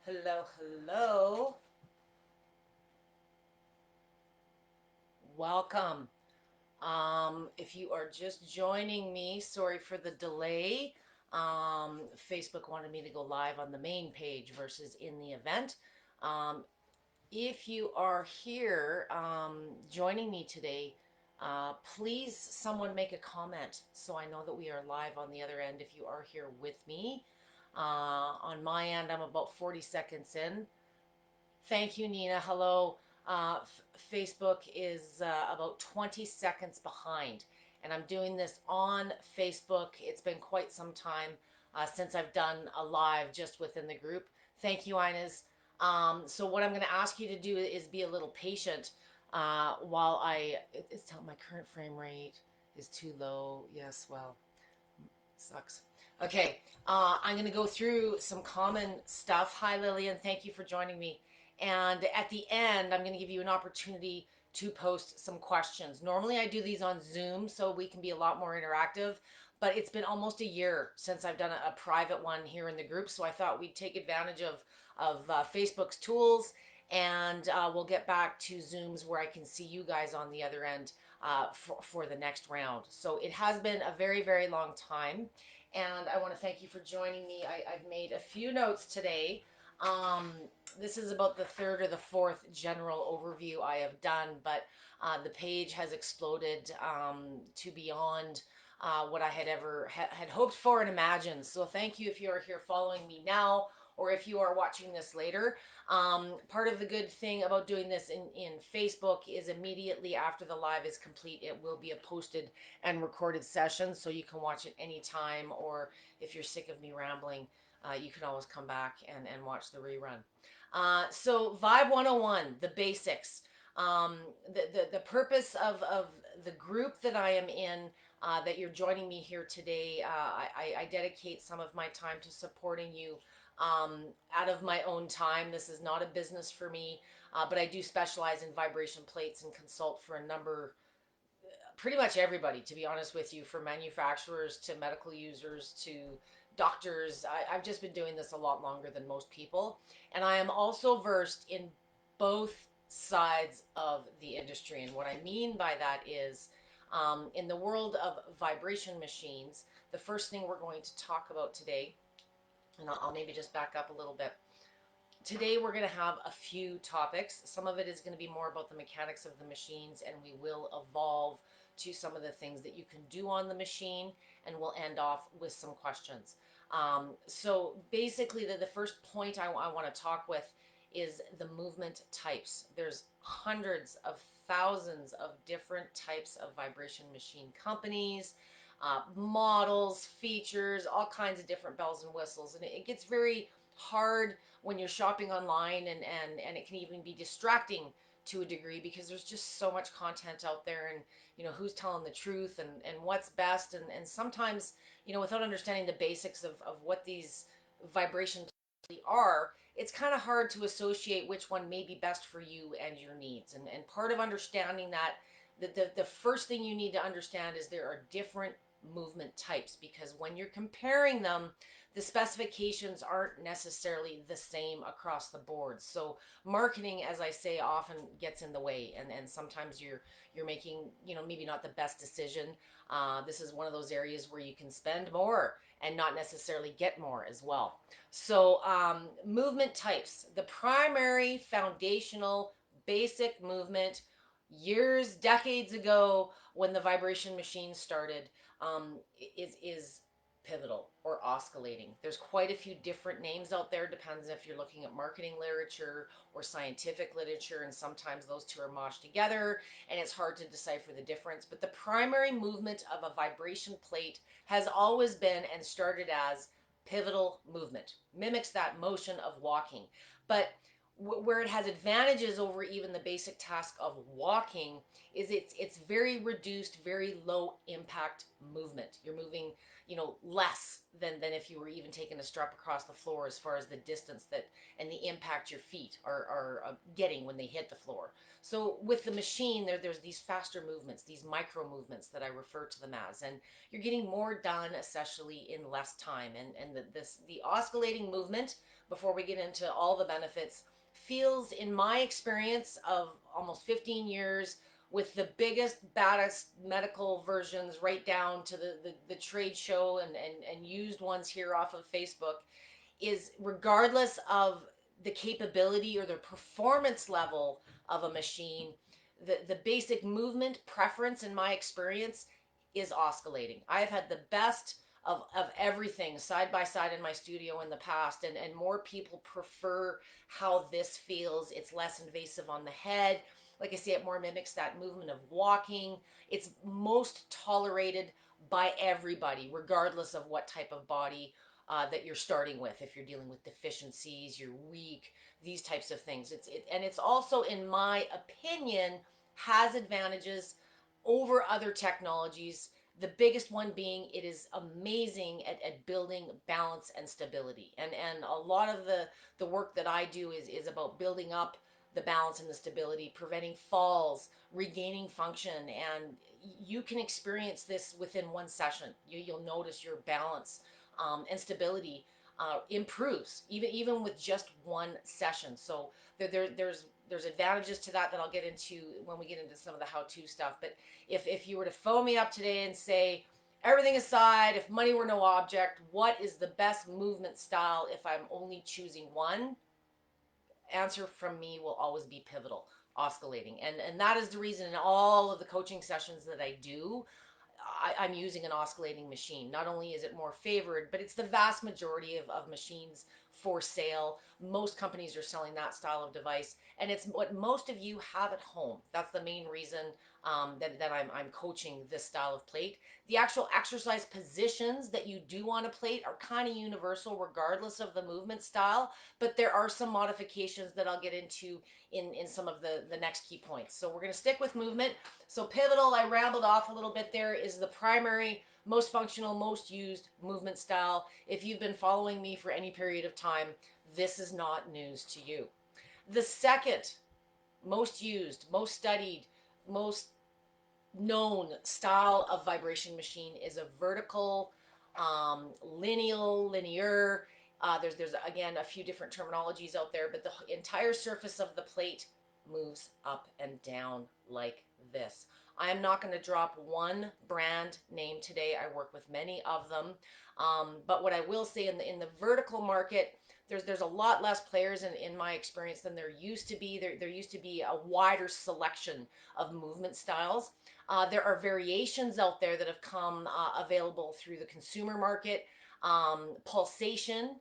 Hello, hello. Welcome. If you are just joining me, sorry for the delay. Facebook wanted me to go live on the main page versus in the event. Um, if you are here joining me today, please someone make a comment so I know that we are live on the other end if you are here with me. On my end, I'm about 40 seconds in. Thank you, Nina. Hello. Facebook is about 20 seconds behind, and I'm doing this on Facebook. It's been quite some time since I've done a live just within the group. Thank you, Inez. So what I'm going to ask you to do is be a little patient while it's telling my current frame rate is too low. Yes, well, sucks. Okay, I'm going to go through some common stuff. Hi, Lillian. Thank you for joining me. And at the end, I'm going to give you an opportunity to post some questions. Normally, I do these on Zoom so we can be a lot more interactive, but it's been almost a year since I've done a private one here in the group, so I thought we'd take advantage of Facebook's tools, and we'll get back to Zooms where I can see you guys on the other end for the next round. So it has been a very, very long time. And I want to thank you for joining me. I've made a few notes today. Um, this is about the third or the fourth general overview I have done, but the page has exploded to beyond what I had ever had hoped for and imagined. So thank you if you are here following me now or if you are watching this later. Part of the good thing about doing this in Facebook is immediately after the live is complete, it will be a posted and recorded session so you can watch it anytime, or if you're sick of me rambling, you can always come back and watch the rerun. So Vibe 101, the basics. The purpose of the group that I am in, that you're joining me here today, I dedicate some of my time to supporting you out of my own time. This is not a business for me, but I do specialize in vibration plates and consult for a number, pretty much everybody, to be honest with you, from manufacturers to medical users to doctors. I've just been doing this a lot longer than most people. And I am also versed in both sides of the industry. And what I mean by that is, in the world of vibration machines, the first thing we're going to talk about today, and I'll maybe just back up a little bit. Today we're going to have a few topics. Some of it is going to be more about the mechanics of the machines, and we will evolve to some of the things that you can do on the machine, and we'll end off with some questions. So basically, the first point I want to talk with is the movement types. There's hundreds of thousands of different types of vibration machine companies, models, features, all kinds of different bells and whistles, and it gets very hard when you're shopping online, and it can even be distracting to a degree because there's just so much content out there, and who's telling the truth and what's best, and sometimes without understanding the basics of what these vibrations are, it's kind of hard to associate which one may be best for you and your needs. And part of understanding that, the first thing you need to understand is there are different movement types, because when you're comparing them, the specifications aren't necessarily the same across the board. So marketing, as I say, often gets in the way, and sometimes you're making maybe not the best decision. This is one of those areas where you can spend more and not necessarily get more as well. So movement types, the primary foundational basic movement years, decades ago, when the vibration machine started, is pivotal or oscillating. There's quite a few different names out there, depends if you're looking at marketing literature or scientific literature, and sometimes those two are moshed together and it's hard to decipher the difference. But the primary movement of a vibration plate has always been and started as pivotal movement, mimics that motion of walking. But where it has advantages over even the basic task of walking is it's very reduced, very low impact movement. You're moving less than if you were even taking a step across the floor, as far as the distance that and the impact your feet are getting when they hit the floor. So with the machine, there's these faster movements, these micro movements that I refer to them as, and you're getting more done, essentially, in less time. And the oscillating movement, before we get into all the benefits, feels, in my experience of almost 15 years, with the biggest, baddest medical versions, right down to the trade show and used ones here off of Facebook, is, regardless of the capability or the performance level of a machine, the basic movement preference, in my experience, is oscillating. I've had the best of everything side by side in my studio in the past, and more people prefer how this feels. It's less invasive on the head. Like I say, it more mimics that movement of walking. It's most tolerated by everybody, regardless of what type of body that you're starting with. If you're dealing with deficiencies, you're weak, these types of things. And it's also, in my opinion, has advantages over other technologies. The biggest one being, it is amazing at building balance and stability. And a lot of the work that I do is about building up the balance and the stability, preventing falls, regaining function. And you can experience this within one session. You'll notice your balance and stability improves, even with just one session. So there's advantages to that I'll get into when we get into some of the how-to stuff. But if you were to phone me up today and say, everything aside, if money were no object, what is the best movement style if I'm only choosing one? Answer from me will always be pivotal, oscillating. And that is the reason, in all of the coaching sessions that I do, I'm using an oscillating machine. Not only is it more favored, but it's the vast majority of machines for sale. Most companies are selling that style of device, and it's what most of you have at home. That's the main reason that I'm coaching this style of plate. The actual exercise positions that you do on a plate are kind of universal, regardless of the movement style, but there are some modifications that I'll get into in some of the next key points. So we're going to stick with movement. So pivotal, I rambled off a little bit there, is the primary, most functional, most used movement style. If you've been following me for any period of time, this is not news to you. The second most used, most studied, most known style of vibration machine is a vertical, linear. There's again a few different terminologies out there, but the entire surface of the plate moves up and down like this. I am not going to drop one brand name today. I work with many of them, but what I will say, in the vertical market, there's a lot less players in my experience than there used to be. There used to be a wider selection of movement styles. There are variations out there that have come available through the consumer market. Pulsation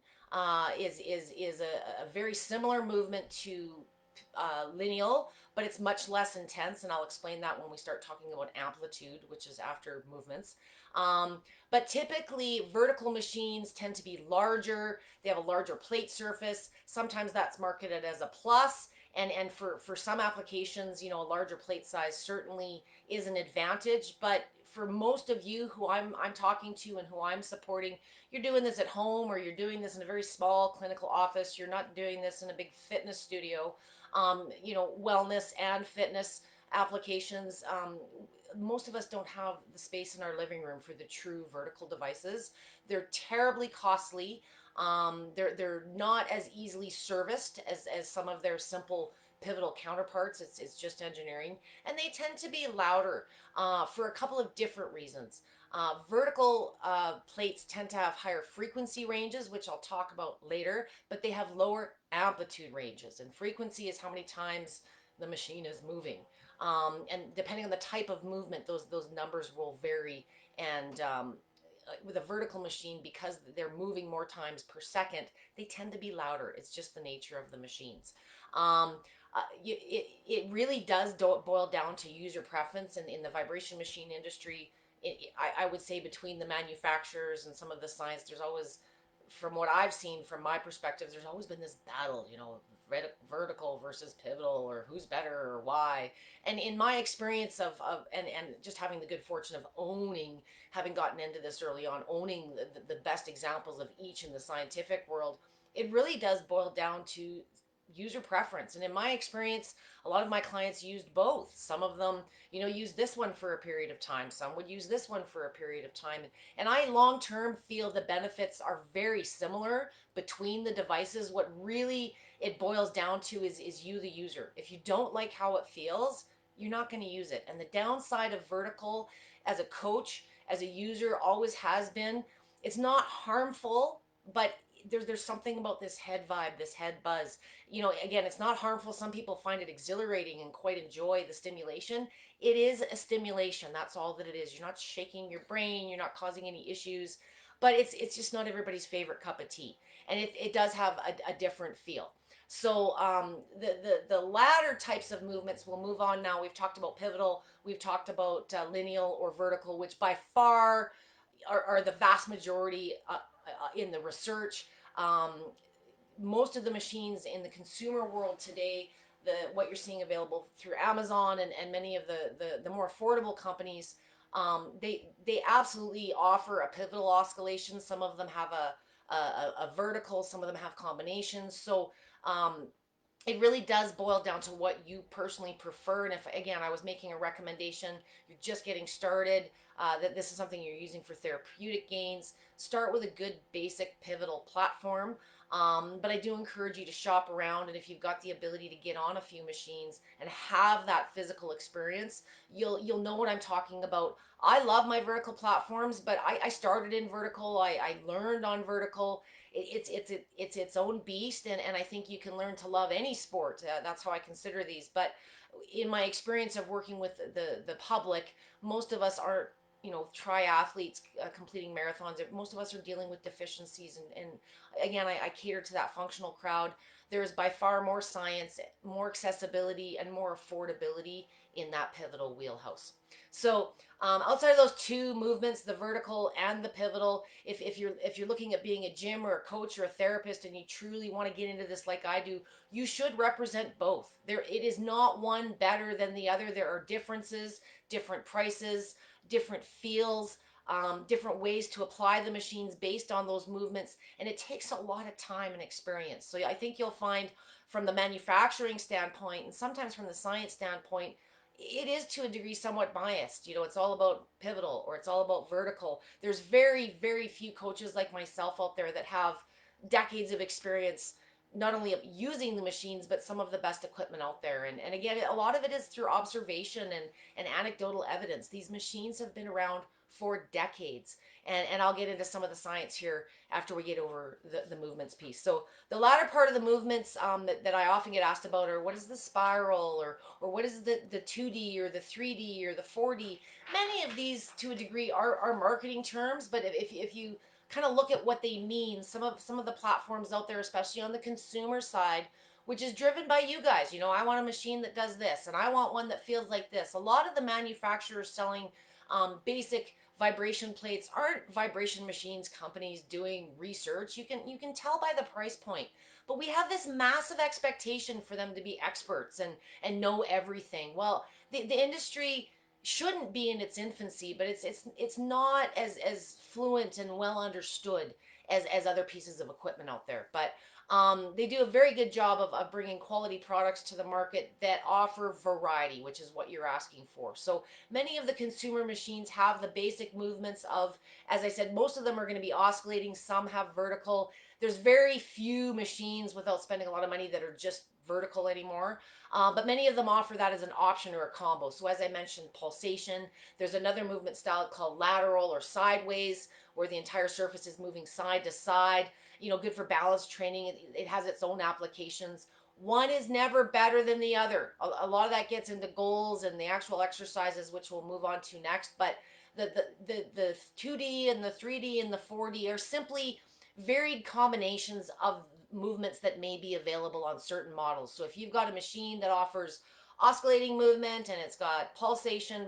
is a very similar movement to lineal, but it's much less intense, and I'll explain that when we start talking about amplitude, which is after movements. Um, but typically, vertical machines tend to be larger. They have a larger plate surface. Sometimes that's marketed as a plus, and for some applications, a larger plate size certainly is an advantage. But for most of you who I'm talking to and who I'm supporting, you're doing this at home, or you're doing this in a very small clinical office. You're not doing this in a big fitness studio. Wellness and fitness applications. Most of us don't have the space in our living room for the true vertical devices. They're terribly costly. They're not as easily serviced as some of their simple pivotal counterparts. It's just engineering, and they tend to be louder for a couple of different reasons. Vertical plates tend to have higher frequency ranges, which I'll talk about later, but they have lower amplitude ranges. And frequency is how many times the machine is moving. And depending on the type of movement, those numbers will vary. And with a vertical machine, because they're moving more times per second, they tend to be louder. It's just the nature of the machines. It really does boil down to user preference. And in the vibration machine industry, I would say, between the manufacturers and some of the science, there's always from what I've seen from my perspective, there's always been this battle, vertical versus pivotal, or who's better or why. And in my experience and just having the good fortune of having gotten into this early on, owning the best examples of each in the scientific world, it really does boil down to user preference. And in my experience, a lot of my clients used both. Some of them, used this one for a period of time. Some would use this one for a period of time. And I long term feel the benefits are very similar between the devices. What really it boils down to is you, the user. If you don't like how it feels, you're not going to use it. And the downside of vertical, as a coach, as a user, always has been, it's not harmful, but there's something about this head vibe, this head buzz. Again, it's not harmful. Some people find it exhilarating and quite enjoy the stimulation. It is a stimulation. That's all that it is. You're not shaking your brain. You're not causing any issues. But it's just not everybody's favorite cup of tea, and it does have a different feel. So the latter types of movements, we'll move on now. We've talked about pivotal. We've talked about lineal or vertical, which by far are the vast majority in the research. Um, Most of the machines in the consumer world today, what you're seeing available through Amazon and many of the more affordable companies, they absolutely offer a pivotal oscillation. Some of them have a vertical. Some of them have combinations. So it really does boil down to what you personally prefer. And if, again, I was making a recommendation, you're just getting started, that this is something you're using for therapeutic gains, start with a good basic pivotal platform. But I do encourage you to shop around, and if you've got the ability to get on a few machines and have that physical experience, you'll know what I'm talking about. I love my vertical platforms, but I started in vertical. I learned on vertical. It's its own beast, and I think you can learn to love any sport. That's how I consider these. But in my experience of working with the public, most of us aren't triathletes completing marathons. Most of us are dealing with deficiencies, and again, I cater to that functional crowd. There's by far more science, more accessibility, and more affordability in that pivotal wheelhouse. So outside of those two movements, the vertical and the pivotal, if you're looking at being a gym or a coach or a therapist and you truly want to get into this like I do, you should represent both. It is not one better than the other. There are differences, different prices, different feels, different ways to apply the machines based on those movements, and it takes a lot of time and experience. So I think you'll find from the manufacturing standpoint and sometimes from the science standpoint, it is to a degree somewhat biased. It's all about pivotal or it's all about vertical. There's very, very few coaches like myself out there that have decades of experience, not only using the machines, but some of the best equipment out there. And again, a lot of it is through observation and anecdotal evidence. These machines have been around for decades. And I'll get into some of the science here after we get over the movements piece. So the latter part of the movements that I often get asked about are what is the spiral, or what is the 2D or the 3D or the 4D. Many of these to a degree are marketing terms, but if you kind of look at what they mean, some of the platforms out there, especially on the consumer side, which is driven by you guys. I want a machine that does this, and I want one that feels like this. A lot of the manufacturers selling basic vibration plates aren't vibration machines companies doing research. You can tell by the price point, but we have this massive expectation for them to be experts and know everything. Well, the industry shouldn't be in its infancy, but it's not as fluent and well understood as other pieces of equipment out there. But they do a very good job of bringing quality products to the market that offer variety, which is what you're asking for. So many of the consumer machines have the basic movements of, as I said, most of them are going to be oscillating. Some have vertical. There's very few machines, without spending a lot of money, that are just vertical anymore. But many of them offer that as an option or a combo. So as I mentioned, pulsation. There's another movement style called lateral or sideways, where the entire surface is moving side to side. Good for balance training. It has its own applications. One is never better than the other. A lot of that gets into goals and the actual exercises, which we'll move on to next. But the 2D and the 3D and the 4D are simply varied combinations of movements that may be available on certain models. So if you've got a machine that offers oscillating movement and it's got pulsation,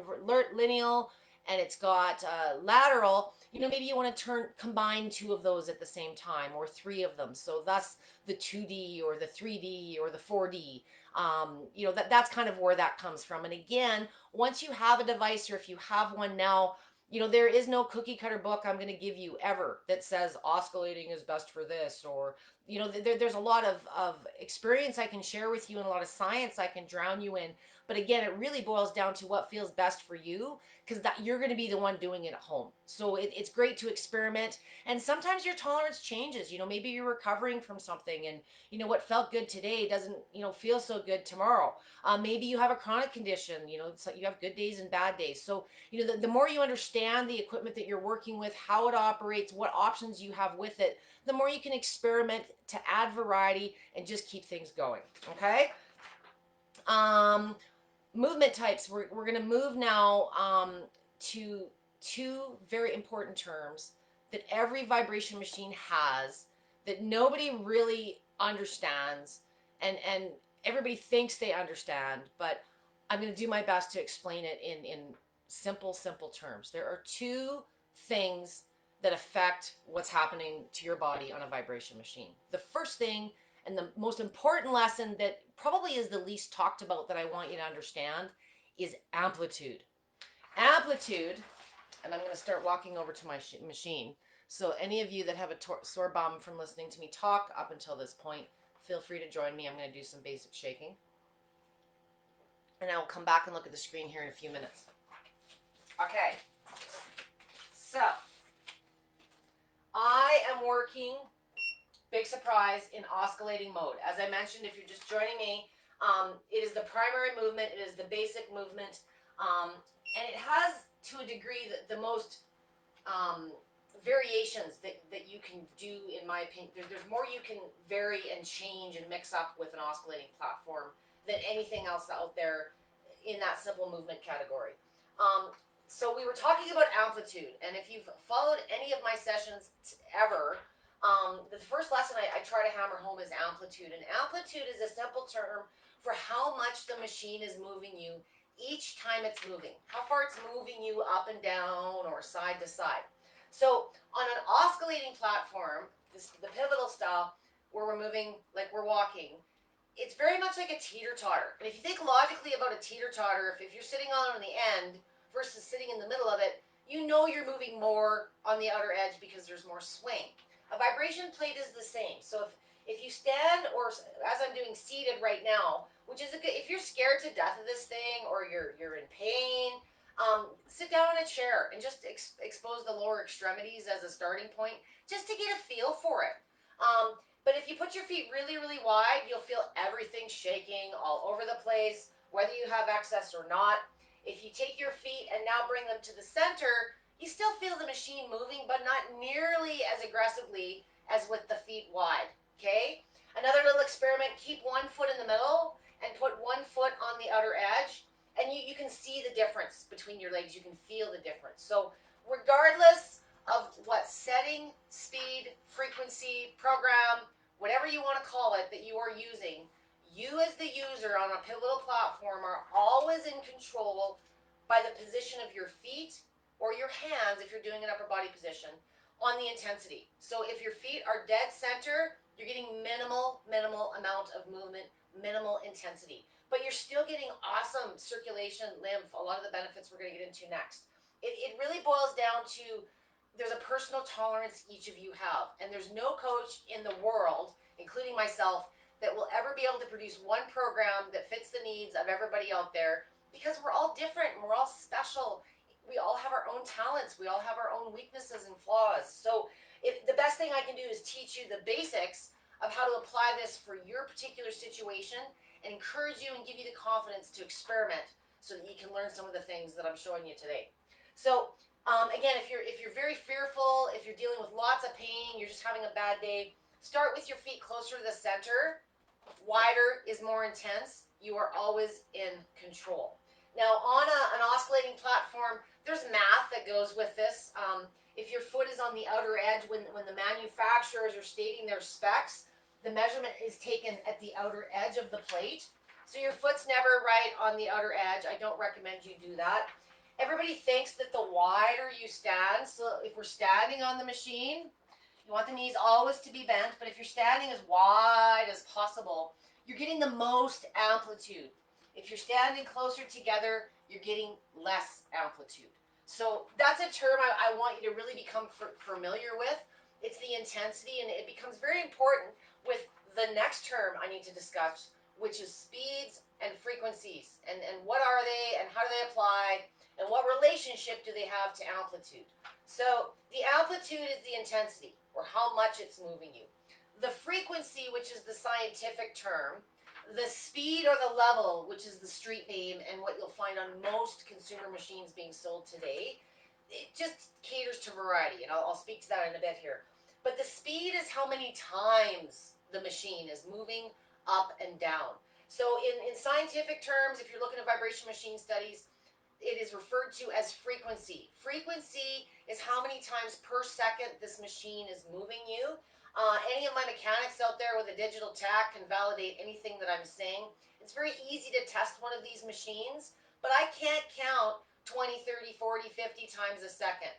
lineal, and it's got lateral, maybe you want to combine two of those at the same time, or three of them. So that's the 2D or the 3D or the 4D. That's kind of where that comes from. And again, once you have a device, or if you have one now, there is no cookie cutter book I'm going to give you ever that says oscillating is best for this, or there's a lot of experience I can share with you, and a lot of science I can drown you in. But again, it really boils down to what feels best for you, because that you're going to be the one doing it at home. So it's great to experiment, and sometimes your tolerance changes. Maybe you're recovering from something, and what felt good today doesn't feel so good tomorrow. Maybe you have a chronic condition. It's like you have good days and bad days. So the more you understand the equipment that you're working with, how it operates, what options you have with it, the more you can experiment to add variety and just keep things going. Okay. um Movement types. We're going to move now to two very important terms that every vibration machine has, that nobody really understands, and everybody thinks they understand, but I'm going to do my best to explain it in simple terms. There are two things that affect what's happening to your body on a vibration machine. The first thing, and the most important lesson that probably is the least talked about, that I want you to understand, is amplitude. Amplitude, and I'm going to start walking over to my machine. So any of you that have a sore bum from listening to me talk up until this point, feel free to join me. I'm going to do some basic shaking, and I will come back and look at the screen here in a few minutes. Okay, so I am working, big surprise, in oscillating mode. As I mentioned, if you're just joining me, it is the primary movement. It is the basic movement. And it has, to a degree, the most variations that you can do, in my opinion. There's more you can vary and change and mix up with an oscillating platform than anything else out there in that simple movement category. So we were talking about amplitude, and if you've followed any of my sessions ever, the first lesson I try to hammer home is amplitude. And amplitude is a simple term for how much the machine is moving you each time it's moving, how far it's moving you up and down or side to side. So on an oscillating platform, the pivotal style, where we're moving like we're walking, it's very much like a teeter-totter. And if you think logically about a teeter-totter, if you're sitting on the end versus sitting in the middle of it, you're moving more on the outer edge because there's more swing. A vibration plate is the same. So if you stand, or as I'm doing seated right now, which is a good, if you're scared to death of this thing, or you're in pain, sit down in a chair and just expose the lower extremities as a starting point, just to get a feel for it. But if you put your feet really, really wide, you'll feel everything shaking all over the place, whether you have excess or not. If you take your feet and now bring them to the center, you still feel the machine moving, but not nearly as aggressively as with the feet wide. Okay? Another little experiment: keep one foot in the middle and put one foot on the outer edge, and you can see the difference between your legs. You can feel the difference. So regardless of what setting, speed, frequency, program, whatever you want to call it, that you are using, you as the user on a pivotal platform are always in control by the position of your feet, or your hands if you're doing an upper body position, on the intensity. So if your feet are dead center, you're getting minimal amount of movement, minimal intensity, but you're still getting awesome circulation, lymph, a lot of the benefits we're going to get into next. It really boils down to, there's a personal tolerance each of you have, and there's no coach in the world, including myself, that will ever be able to produce one program that fits the needs of everybody out there, because we're all different and we're all special. We all have our own talents. We all have our own weaknesses and flaws. So the best thing I can do is teach you the basics of how to apply this for your particular situation, and encourage you and give you the confidence to experiment, so that you can learn some of the things that I'm showing you today. So again, if you're very fearful, if you're dealing with lots of pain, you're just having a bad day, start with your feet closer to the center. Wider is more intense. You are always in control. Now, on an oscillating platform, there's math that goes with this. If your foot is on the outer edge, when the manufacturers are stating their specs, the measurement is taken at the outer edge of the plate. So your foot's never right on the outer edge. I don't recommend you do that. Everybody thinks that the wider you stand, so if we're standing on the machine, you want the knees always to be bent, but if you're standing as wide as possible, you're getting the most amplitude. If you're standing closer together, you're getting less amplitude. So that's a term I want you to really become familiar with. It's the intensity, and it becomes very important with the next term I need to discuss, which is speeds and frequencies, and what are they, and how do they apply, and what relationship do they have to amplitude. So the amplitude is the intensity, or how much it's moving you. The frequency, which is the scientific term, the speed or the level, which is the street name, and what you'll find on most consumer machines being sold today, it just caters to variety, and I'll speak to that in a bit here. But the speed is how many times the machine is moving up and down. So in scientific terms, if you're looking at vibration machine studies, it is referred to as frequency. Frequency is how many times per second this machine is moving you. Any of my mechanics out there with a digital tack can validate anything that I'm saying. It's very easy to test one of these machines, but I can't count 20, 30, 40, 50 times a second.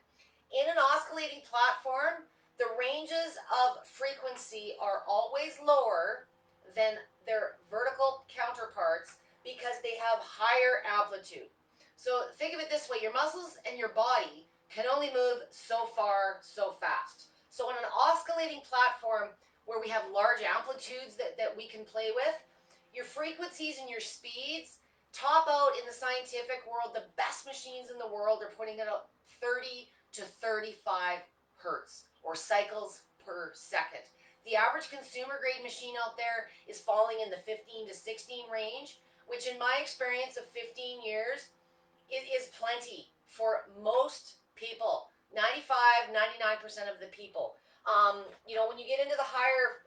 In an oscillating platform, the ranges of frequency are always lower than their vertical counterparts because they have higher amplitude. So think of it this way, your muscles and your body can only move so far, so fast. So on an oscillating platform where we have large amplitudes that we can play with, your frequencies and your speeds top out in the scientific world. The best machines in the world are putting it out 30 to 35 hertz, or cycles per second. The average consumer grade machine out there is falling in the 15 to 16 range, which in my experience of 15 years, it is plenty for most people. 95, 99% of the people. When you get into the higher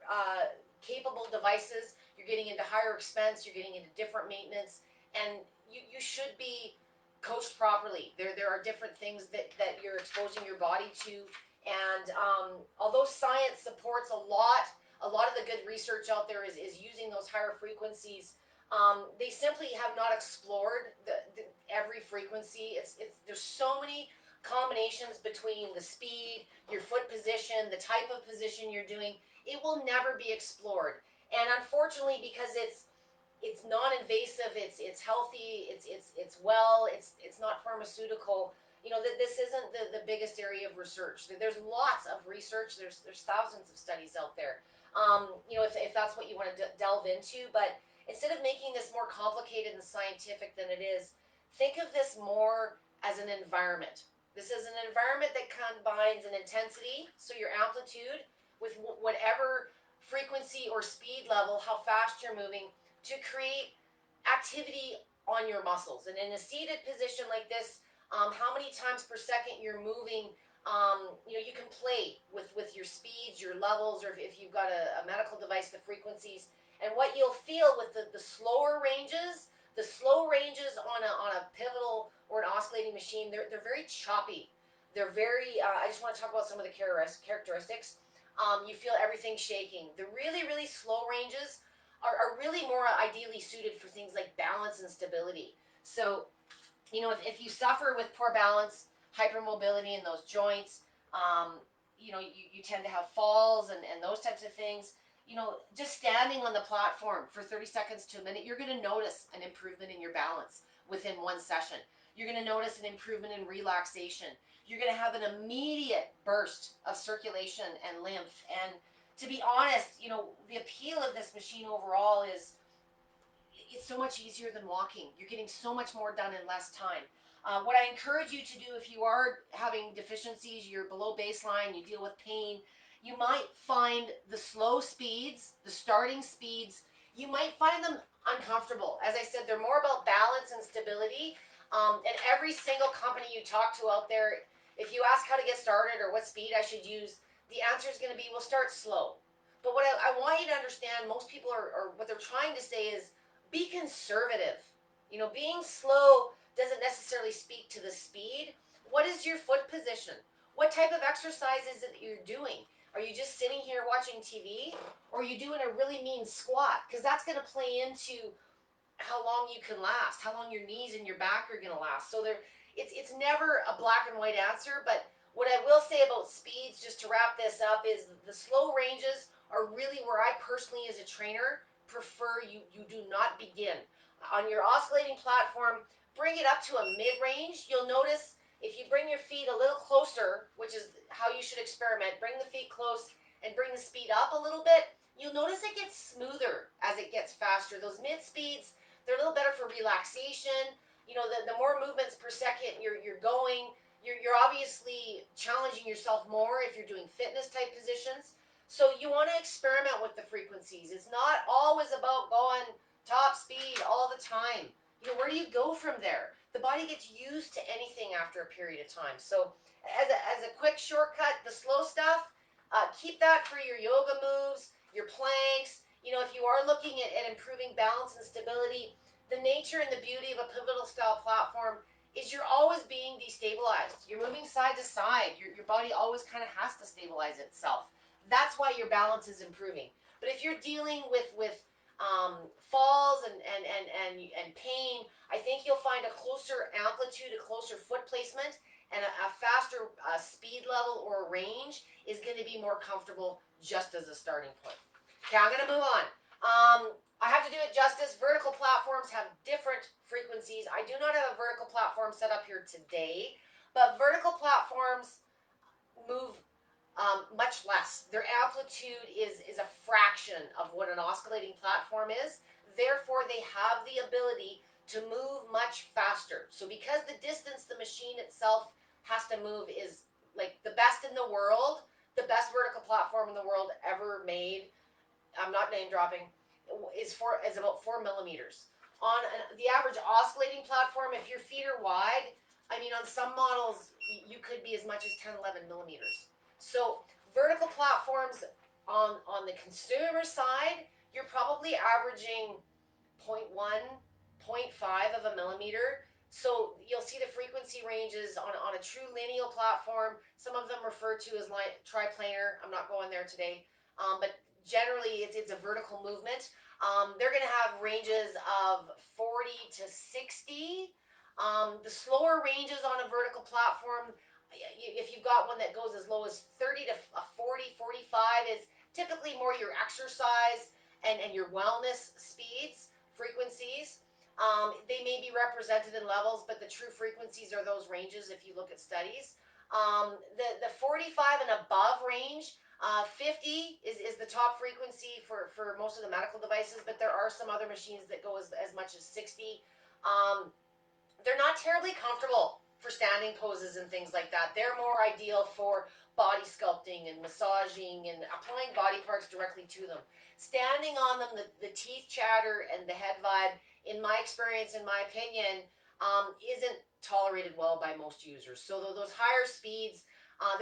capable devices, you're getting into higher expense, you're getting into different maintenance, and you should be coached properly. There are different things that you're exposing your body to, and although science supports a lot of the good research out there is using those higher frequencies. They simply have not explored every frequency. There's so many combinations between the speed, your foot position, the type of position you're doing. It will never be explored. And unfortunately, because it's non-invasive, it's healthy, it's well, it's not pharmaceutical. That this isn't the biggest area of research. There's lots of research. There's thousands of studies out there. If that's what you want to delve into, but instead of making this more complicated and scientific than it is, think of this more as an environment. This is an environment that combines an intensity, so your amplitude, with whatever frequency or speed level, how fast you're moving, to create activity on your muscles. And in a seated position like this, how many times per second you're moving, you can play with your speeds, your levels, or if you've got a medical device, the frequencies. And what you'll feel with the slower ranges, the slow ranges on a pivotal or an oscillating machine, they're very choppy. They're very, I just want to talk about some of the characteristics. You feel everything shaking. The really, really slow ranges are really more ideally suited for things like balance and stability. So if you suffer with poor balance, hypermobility in those joints, you tend to have falls and those types of things. Just standing on the platform for 30 seconds to a minute, you're going to notice an improvement in your balance within one session. You're going to notice an improvement in relaxation. You're going to have an immediate burst of circulation and lymph. And to be honest, the appeal of this machine overall is it's so much easier than walking. You're getting so much more done in less time. What I encourage you to do if you are having deficiencies, you're below baseline, you deal with pain, you might find the slow speeds, the starting speeds, you might find them uncomfortable. As I said, they're more about balance and stability. And every single company you talk to out there, if you ask how to get started or what speed I should use, the answer is going to be, we'll start slow. But what I want you to understand, most people are what they're trying to say is, be conservative. Being slow doesn't necessarily speak to the speed. What is your foot position? What type of exercise is it that you're doing? Are you just sitting here watching TV? Or are you doing a really mean squat? Because that's going to play into how long you can last, how long your knees and your back are going to last. So it's never a black and white answer, but what I will say about speeds, just to wrap this up, is the slow ranges are really where I personally, as a trainer, prefer you do not begin. On your oscillating platform, bring it up to a mid-range. You'll notice if you bring your feet a little closer, which is how you should experiment, bring the feet close and bring the speed up a little bit, you'll notice it gets smoother as it gets faster. Those mid speeds, they're a little better for relaxation. You know, the more movements per second you're going, you're obviously challenging yourself more if you're doing fitness type positions. So you want to experiment with the frequencies. It's not always about going top speed all the time. You know, where do you go from there? The body gets used to anything after a period of time. So as a quick shortcut, the slow stuff, keep that for your yoga moves, your planks. You know, if you are looking at improving balance and stability, the nature and the beauty of a pivotal style platform is you're always being destabilized. You're moving side to side. Your body always kind of has to stabilize itself. That's why your balance is improving. But if you're dealing with falls and pain, I think you'll find a closer amplitude, a closer foot placement, and a faster speed level or range is going to be more comfortable just as a starting point. Okay, I'm going to move on. I have to do it justice. Vertical platforms have different frequencies. I do not have a vertical platform set up here today, but vertical platforms move much less. Their amplitude is a fraction of what an oscillating platform is. Therefore, they have the ability to move much faster. So because the distance the machine itself has to move is like the best in the world, the best vertical platform in the world ever made, I'm not name dropping, is about 4 millimeters. On the average oscillating platform, if your feet are wide, I mean, on some models, you could be as much as 10, 11 millimeters. So vertical platforms on the consumer side, you're probably averaging 0.1, 0.5 of a millimeter. So you'll see the frequency ranges on a true lineal platform. Some of them refer to as triplanar. I'm not going there today. But generally, it's a vertical movement. They're going to have ranges of 40 to 60. The slower ranges on a vertical platform, if you've got one that goes as low as 30 to 40, 45, is typically more your exercise and your wellness speeds, frequencies. They may be represented in levels, but the true frequencies are those ranges if you look at studies. The 45 and above range, 50 is the top frequency for most of the medical devices, but there are some other machines that go as much as 60. They're not terribly comfortable for standing poses and things like that. They're more ideal for body sculpting and massaging and applying body parts directly to them. Standing on them, the teeth chatter and the head vibe, in my experience, in my opinion, isn't tolerated well by most users. So those higher speeds,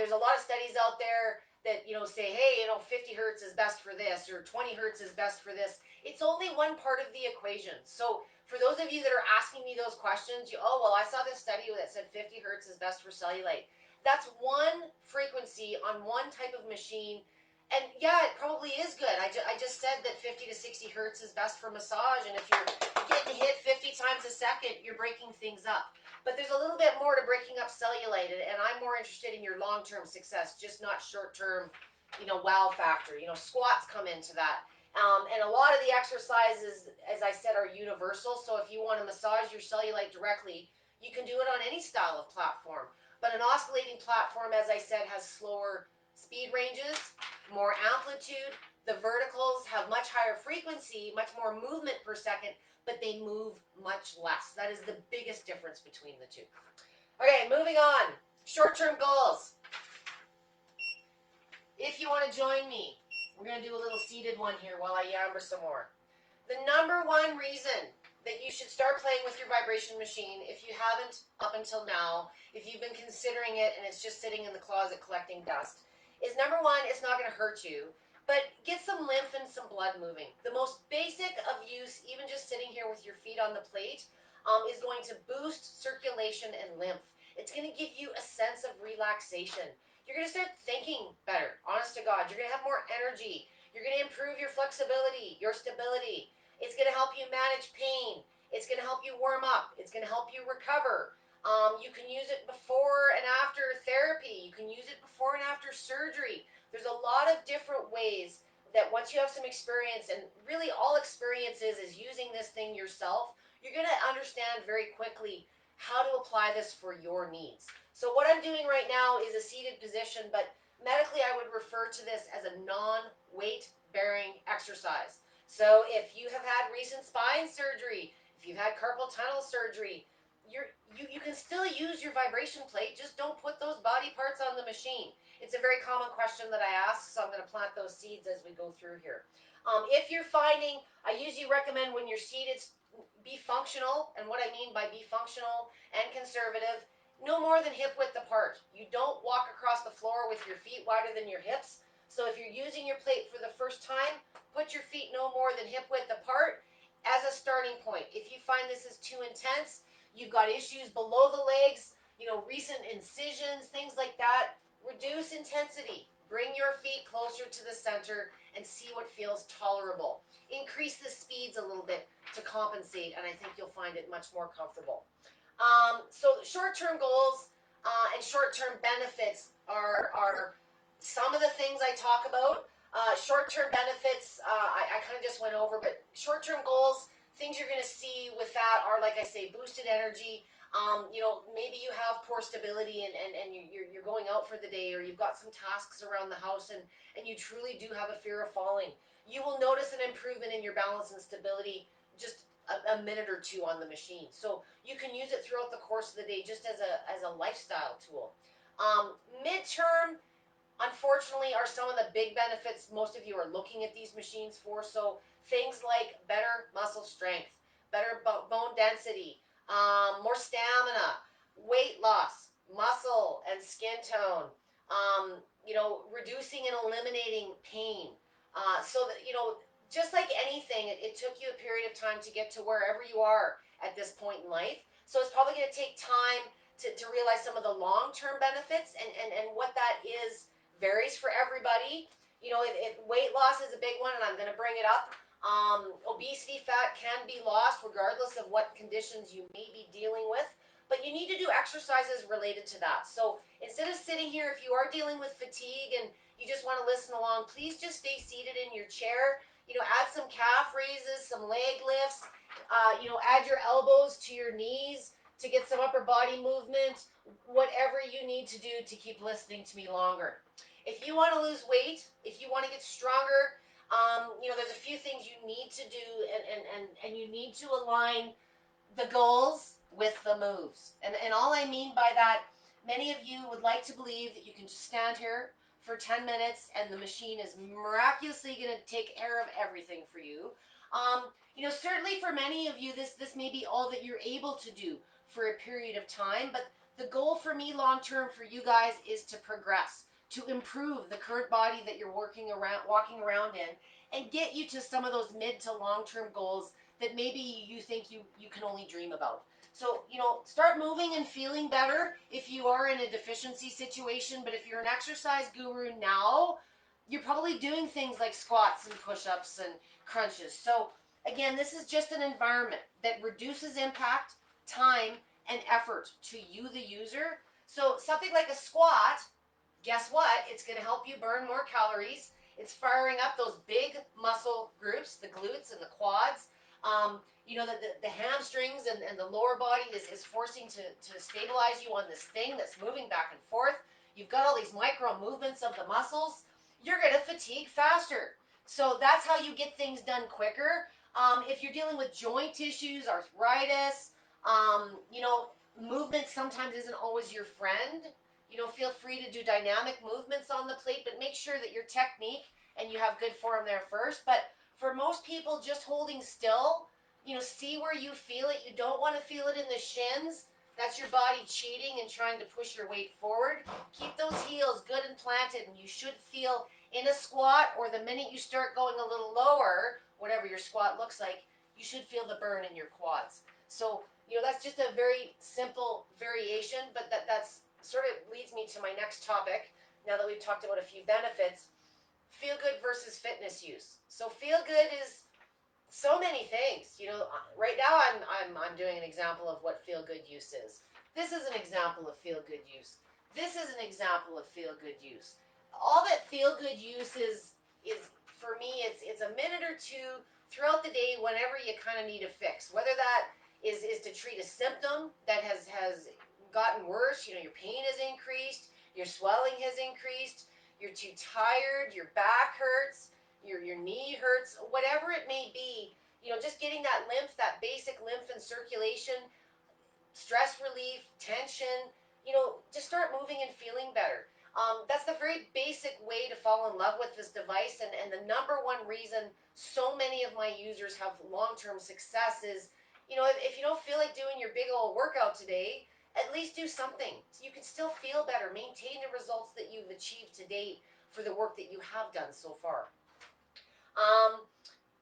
there's a lot of studies out there that say, hey, 50 hertz is best for this, or 20 hertz is best for this. It's only one part of the equation. So for those of you that are asking me those questions, I saw this study that said 50 hertz is best for cellulite. That's one frequency on one type of machine. And yeah, it probably is good. I just said that 50 to 60 hertz is best for massage. And if you're getting hit 50 times a second, you're breaking things up. But there's a little bit more to breaking up cellulite. And I'm more interested in your long-term success, just not short-term, wow factor. Squats come into that. And a lot of the exercises, as I said, are universal. So if you want to massage your cellulite directly, you can do it on any style of platform. But an oscillating platform, as I said, has slower speed ranges, more amplitude. The verticals have much higher frequency, much more movement per second, but they move much less. That is the biggest difference between the two. Okay, moving on. Short-term goals. If you want to join me, we're going to do a little seated one here while I yammer some more. The number one reason that you should start playing with your vibration machine, if you haven't up until now, if you've been considering it and it's just sitting in the closet collecting dust, is number one, it's not going to hurt you, but get some lymph and some blood moving. The most basic of use, even just sitting here with your feet on the plate, is going to boost circulation and lymph. It's going to give you a sense of relaxation. You're going to start thinking better, honest to God. You're going to have more energy. You're going to improve your flexibility, your stability. It's going to help you manage pain. It's going to help you warm up. It's going to help you recover. You can use it before and after therapy. You can use it before and after surgery. There's a lot of different ways that once you have some experience, and really all experience is using this thing yourself, you're going to understand very quickly how to apply this for your needs. So what I'm doing right now is a seated position, but medically I would refer to this as a non-weight bearing exercise. So if you have had recent spine surgery, if you've had carpal tunnel surgery, you can still use your vibration plate, just don't put those body parts on the machine. It's a very common question that I ask, so I'm going to plant those seeds as we go through here. If you're finding, I usually recommend when you're seated, be functional, and what I mean by be functional and conservative, no more than hip width apart. You don't walk across the floor with your feet wider than your hips. So if you're using your plate for the first time, put your feet no more than hip width apart as a starting point. If you find this is too intense, you've got issues below the legs, recent incisions, things like that, reduce intensity. Bring your feet closer to the center and see what feels tolerable. Increase the speeds a little bit to compensate, and I think you'll find it much more comfortable. So short-term goals and short-term benefits are some of the things I talk about. Short-term benefits, I kind of just went over, but short-term goals, things you're going to see with that are, like I say, boosted energy. Maybe you have poor stability and you're going out for the day, or you've got some tasks around the house and you truly do have a fear of falling. You will notice an improvement in your balance and stability just a minute or two on the machine. So you can use it throughout the course of the day just as a lifestyle tool. Midterm, unfortunately, are some of the big benefits most of you are looking at these machines for. So things like better muscle strength, better bone density, more stamina, weight loss, muscle and skin tone, reducing and eliminating pain. So that, just like anything, it took you a period of time to get to wherever you are at this point in life. So it's probably going to take time to realize some of the long-term benefits, and what that is varies for everybody. If weight loss is a big one, and I'm going to bring it up, obesity fat can be lost regardless of what conditions you may be dealing with, but you need to do exercises related to that. So instead of sitting here, if you are dealing with fatigue and you just want to listen along, please just stay seated in your chair. Add some calf raises, some leg lifts, add your elbows to your knees to get some upper body movement, whatever you need to do to keep listening to me longer. If you want to lose weight, if you want to get stronger, there's a few things you need to do, and you need to align the goals with the moves. And all I mean by that, many of you would like to believe that you can just stand here for 10 minutes and the machine is miraculously going to take care of everything for you. Certainly for many of you, this may be all that you're able to do for a period of time, but the goal for me long term for you guys is to progress, to improve the current body that you're walking around in, and get you to some of those mid to long term goals that maybe you think you can only dream about. So, start moving and feeling better if you are in a deficiency situation, but if you're an exercise guru now, you're probably doing things like squats and push-ups and crunches. So, again, this is just an environment that reduces impact, time, and effort to you, the user. So, something like a squat, guess what? It's going to help you burn more calories. It's firing up those big muscle groups, the glutes and the quads. The hamstrings and the lower body is forcing to stabilize you on this thing that's moving back and forth. You've got all these micro movements of the muscles. You're going to fatigue faster. So that's how you get things done quicker. If you're dealing with joint issues, arthritis, movement sometimes isn't always your friend. Feel free to do dynamic movements on the plate, but make sure that your technique and you have good form there first. But for most people, just holding still, see where you feel it. You don't want to feel it in the shins. That's your body cheating and trying to push your weight forward. Keep those heels good and planted, and you should feel in a squat, or the minute you start going a little lower, whatever your squat looks like, you should feel the burn in your quads. So, that's just a very simple variation, but that's sort of leads me to my next topic. Now that we've talked about a few benefits, feel good versus fitness use. So feel good is so many things. Right now I'm doing an example of what feel good use is. This is an example of feel-good use. This is an example of feel-good use. All that feel-good use is for me, it's a minute or two throughout the day whenever you kind of need a fix. Whether that is to treat a symptom that has gotten worse, your pain has increased, your swelling has increased, you're too tired, your back hurts, your knee hurts, whatever it may be, just getting that lymph, that basic lymph and circulation, stress relief, tension, just start moving and feeling better. That's the very basic way to fall in love with this device. And the number one reason so many of my users have long-term success is, if you don't feel like doing your big old workout today, at least do something. So you can still feel better, maintain the results that you've achieved to date for the work that you have done so far. Um,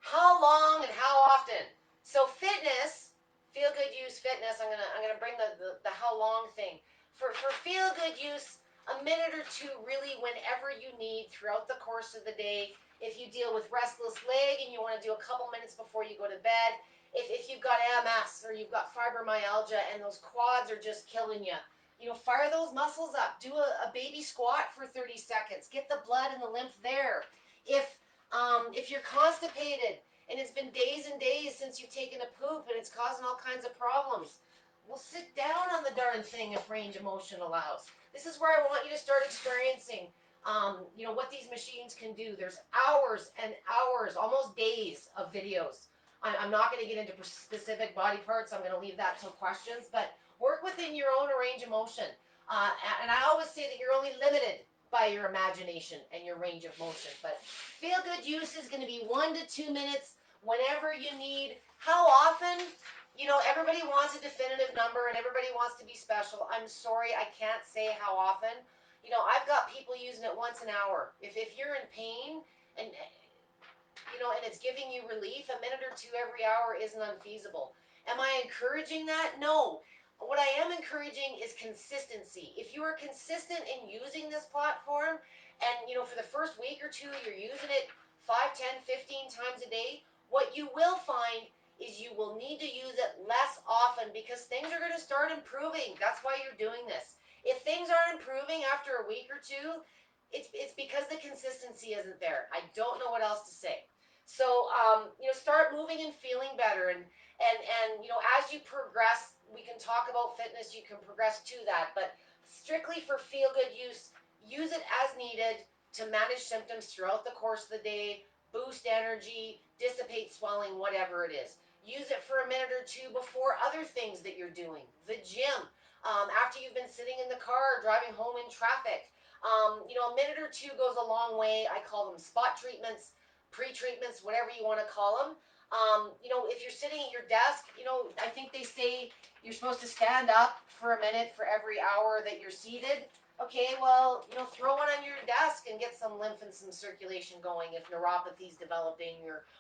how long and how often? So fitness, feel good use fitness. I'm gonna bring the how long thing. For feel good use, a minute or two really whenever you need throughout the course of the day. If you deal with restless leg and you want to do a couple minutes before you go to bed, if you've got MS or you've got fibromyalgia and those quads are just killing you, fire those muscles up. Do a baby squat for 30 seconds. Get the blood and the lymph there. If you're constipated and it's been days and days since you've taken a poop and it's causing all kinds of problems, well, sit down on the darn thing if range of motion allows. This is where I want you to start experiencing, what these machines can do. There's hours and hours, almost days of videos. I'm not going to get into specific body parts. I'm going to leave that till questions, but work within your own range of motion. And I always say that you're only limited by your imagination and your range of motion. But feel good use is going to be 1 to 2 minutes whenever you need. How often? Everybody wants a definitive number and everybody wants to be special. I'm sorry, I can't say how often. I've got people using it once an hour. If you're in pain and and it's giving you relief, a minute or two every hour isn't unfeasible. Am I encouraging that? No. What I am encouraging is consistency. If you are consistent in using this platform and, for the first week or two, you're using it 5, 10, 15 times a day, what you will find is you will need to use it less often because things are going to start improving. That's why you're doing this. If things aren't improving after a week or two, it's because the consistency isn't there. I don't know what else to say. So, start moving and feeling better. And as you progress, we can talk about fitness. You can progress to that. But strictly for feel-good use it as needed to manage symptoms throughout the course of the day, boost energy, dissipate swelling, whatever it is. Use it for a minute or two before other things that you're doing. The gym, after you've been sitting in the car or driving home in traffic. A minute or two goes a long way. I call them spot treatments, pre-treatments, whatever you want to call them. If you're sitting at your desk, I think they say you're supposed to stand up for a minute for every hour that you're seated. Okay, well, throw one on your desk and get some lymph and some circulation going if neuropathy is developing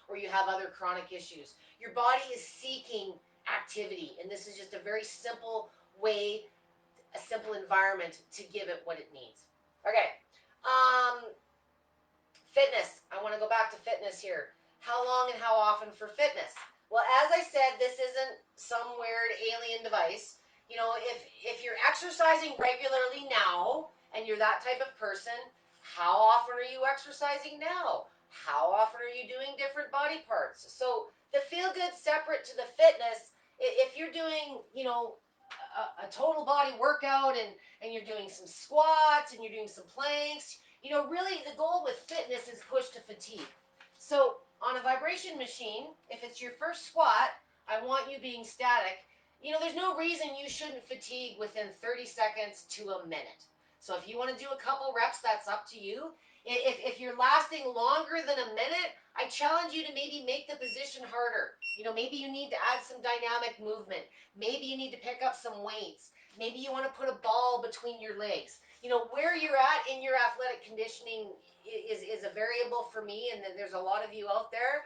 or you have other chronic issues. Your body is seeking activity, and this is just a very simple way, a simple environment to give it what it needs. Okay. Fitness. I want to go back to fitness here. How long and how often for fitness? Well, as I said, this isn't some weird alien device. If you're exercising regularly now and you're that type of person, how often are you exercising now? How often are you doing different body parts? So the feel good separate to the fitness. If you're doing, a total body workout and you're doing some squats and you're doing some planks, really the goal with fitness is push to fatigue. So on a vibration machine, if it's your first squat, I want you being static. There's no reason you shouldn't fatigue within 30 seconds to a minute. So if you want to do a couple reps, that's up to you. If you're lasting longer than a minute, I challenge you to maybe make the position harder. Maybe you need to add some dynamic movement. Maybe you need to pick up some weights. Maybe you want to put a ball between your legs. Where you're at in your athletic conditioning is a variable for me, and there's a lot of you out there.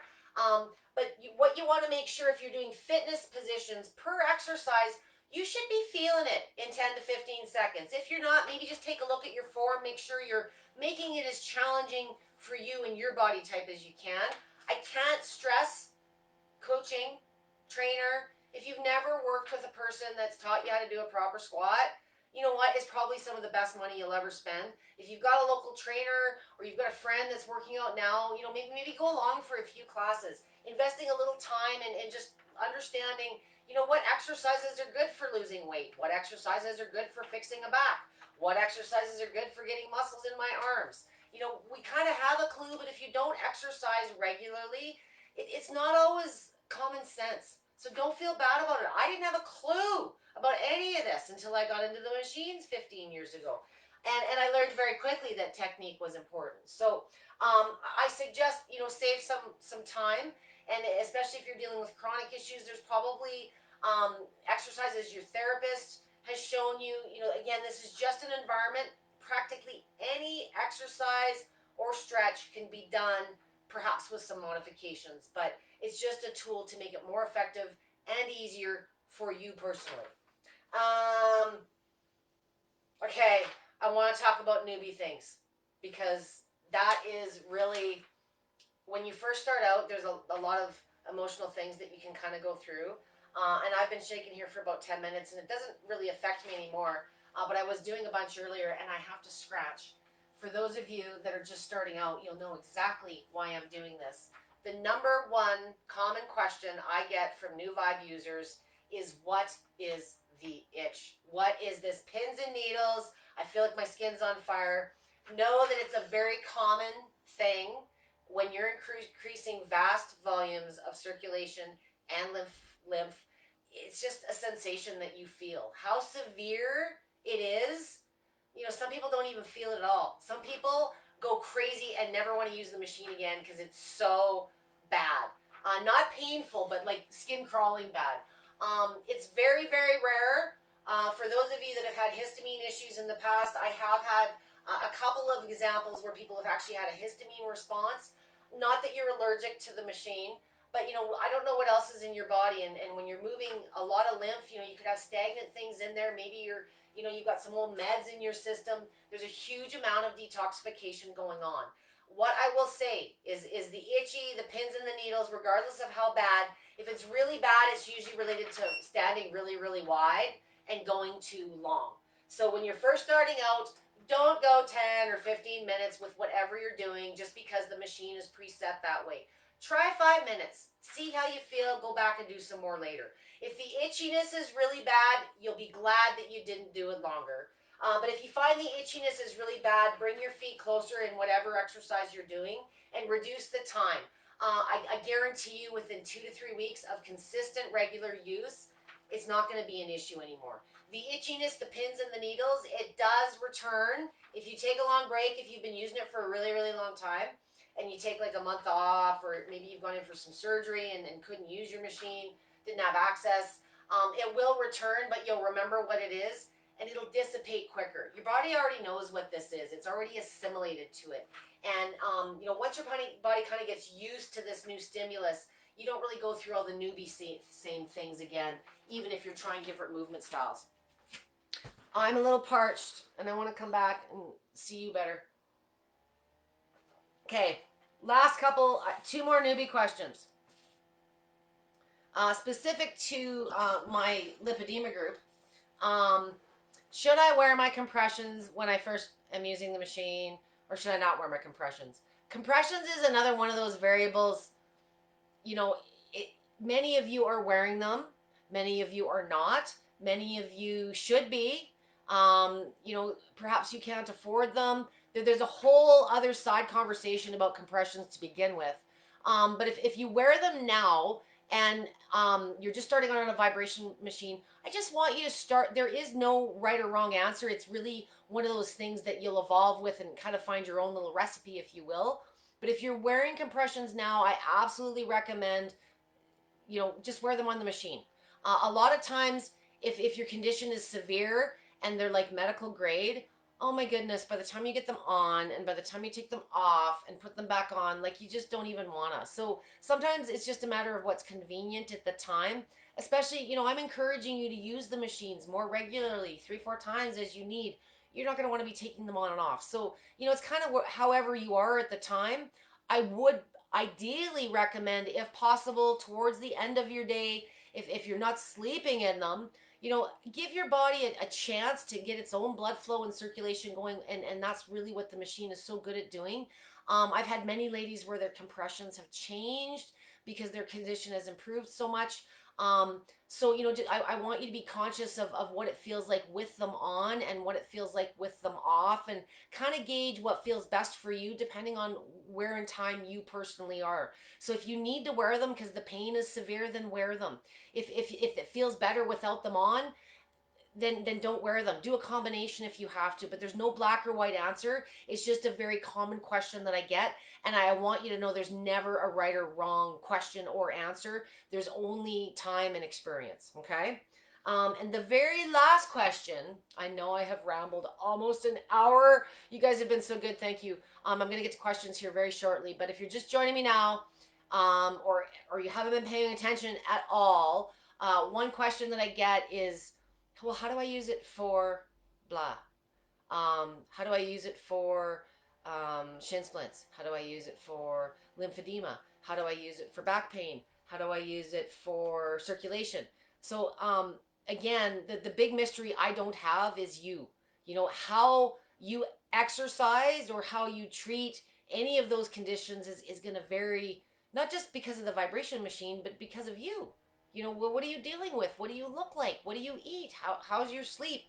But what you want to make sure, if you're doing fitness positions per exercise, you should be feeling it in 10 to 15 seconds. If you're not, maybe just take a look at your form, make sure you're making it as challenging for you and your body type as you can. I can't stress, coaching, trainer, If you've never worked with a person that's taught you how to do a proper squat, you know what? It's probably some of the best money you'll ever spend. If you've got a local trainer or you've got a friend that's working out now, you know, maybe go along for a few classes, investing a little time and just understanding, you know, what exercises are good for losing weight, what exercises are good for fixing a back, what exercises are good for getting muscles in my arms. You know, we kind of have a clue, but if you don't exercise regularly, it's not always common sense. So don't feel bad about it. I didn't have a clue about any of this until I got into the machines 15 years ago. And I learned very quickly that technique was important. So I suggest, you know, save some time. And especially if you're dealing with chronic issues, there's probably exercises your therapist has shown you. You know, again, this is just an environment. Practically any exercise or stretch can be done, perhaps with some modifications, but it's just a tool to make it more effective and easier for you personally. Um, okay, I want to talk about newbie things because that is really, when you first start out, there's a lot of emotional things that you can kind of go through. And I've been shaking here for about 10 minutes and it doesn't really affect me anymore. But I was doing a bunch earlier and I have to scratch. For those of you that are just starting out, you'll know exactly why I'm doing this. The number one common question I get from new Vibe users is, what is the itch? What is this? Pins and needles. I feel like my skin's on fire. Know that it's a very common thing when you're increasing vast volumes of circulation and lymph. It's just a sensation that you feel. How severe it is, you know, some people don't even feel it at all. Some people go crazy and never want to use the machine again because it's so bad. Not painful, but like skin crawling bad. It's very, very rare. For those of you that have had histamine issues in the past, I have had a couple of examples where people have actually had a histamine response. Not that you're allergic to the machine, but you know, I don't know what else is in your body, and when you're moving a lot of lymph, you know, you could have stagnant things in there. Maybe you know, you've got some old meds in your system. There's a huge amount of detoxification going on. What I will say is the itchy, the pins and the needles, regardless of how bad, if it's really bad, it's usually related to standing really, really wide and going too long. So when you're first starting out, don't go 10 or 15 minutes with whatever you're doing just because the machine is preset that way. Try 5 minutes. See how you feel. Go back and do some more later. If the itchiness is really bad, you'll be glad that you didn't do it longer. But if you find the itchiness is really bad, bring your feet closer in whatever exercise you're doing and reduce the time. I guarantee you within 2 to 3 weeks of consistent regular use, it's not going to be an issue anymore. The itchiness, the pins and the needles, it does return. If you take a long break, if you've been using it for a really, really long time, and you take like a month off, or maybe you've gone in for some surgery and couldn't use your machine, didn't have access, it will return, but you'll remember what it is and it'll dissipate quicker. Your body already knows what this is. It's already assimilated to it. And, you know, once your body kind of gets used to this new stimulus, you don't really go through all the newbie same things again, even if you're trying different movement styles. I'm a little parched and I want to come back and see you better. Okay, last couple, two more newbie questions. Specific to my lipedema group. Um, should I wear my compressions when I first am using the machine, or should I not wear my compressions? Compressions is another one of those variables. You know, many of you are wearing them, many of you are not, many of you should be. You know, perhaps you can't afford them. There's a whole other side conversation about compressions to begin with. But if you wear them now and you're just starting on a vibration machine, I just want you to start. There is no right or wrong answer. It's really one of those things that you'll evolve with and kind of find your own little recipe, if you will. But if you're wearing compressions now, I absolutely recommend, you know, just wear them on the machine. A lot of times, if your condition is severe and they're like medical grade, oh my goodness, by the time you get them on and by the time you take them off and put them back on, like, you just don't even wanna. So sometimes it's just a matter of what's convenient at the time. Especially, you know, I'm encouraging you to use the machines more regularly, 3-4 times as you need. You're not going to want to be taking them on and off. So, you know, it's kind of however you are at the time. I would ideally recommend, if possible, towards the end of your day, if you're not sleeping in them, give your body a chance to get its own blood flow and circulation going, and that's really what the machine is so good at doing. I've had many ladies where their compressions have changed because their condition has improved so much. So, I want you to be conscious of what it feels like with them on and what it feels like with them off, and kind of gauge what feels best for you depending on where in time you personally are. So if you need to wear them because the pain is severe, then wear them. If it feels better without them on, then don't wear them. Do a combination if you have to, but there's no black or white answer. It's just a very common question that I get, and I want you to know there's never a right or wrong question or answer. There's only time and experience, okay? And the very last question, I know I have rambled almost an hour. You guys have been so good, thank you. I'm going to get to questions here very shortly, but if you're just joining me now, or you haven't been paying attention at all, one question that I get is, well, how do I use it for blah? How do I use it for shin splints? How do I use it for lymphedema? How do I use it for back pain? How do I use it for circulation? So, again, the big mystery I don't have is you. How you exercise or how you treat any of those conditions is going to vary, not just because of the vibration machine, but because of you. Well, what are you dealing with? What do you look like? What do you eat? How's your sleep?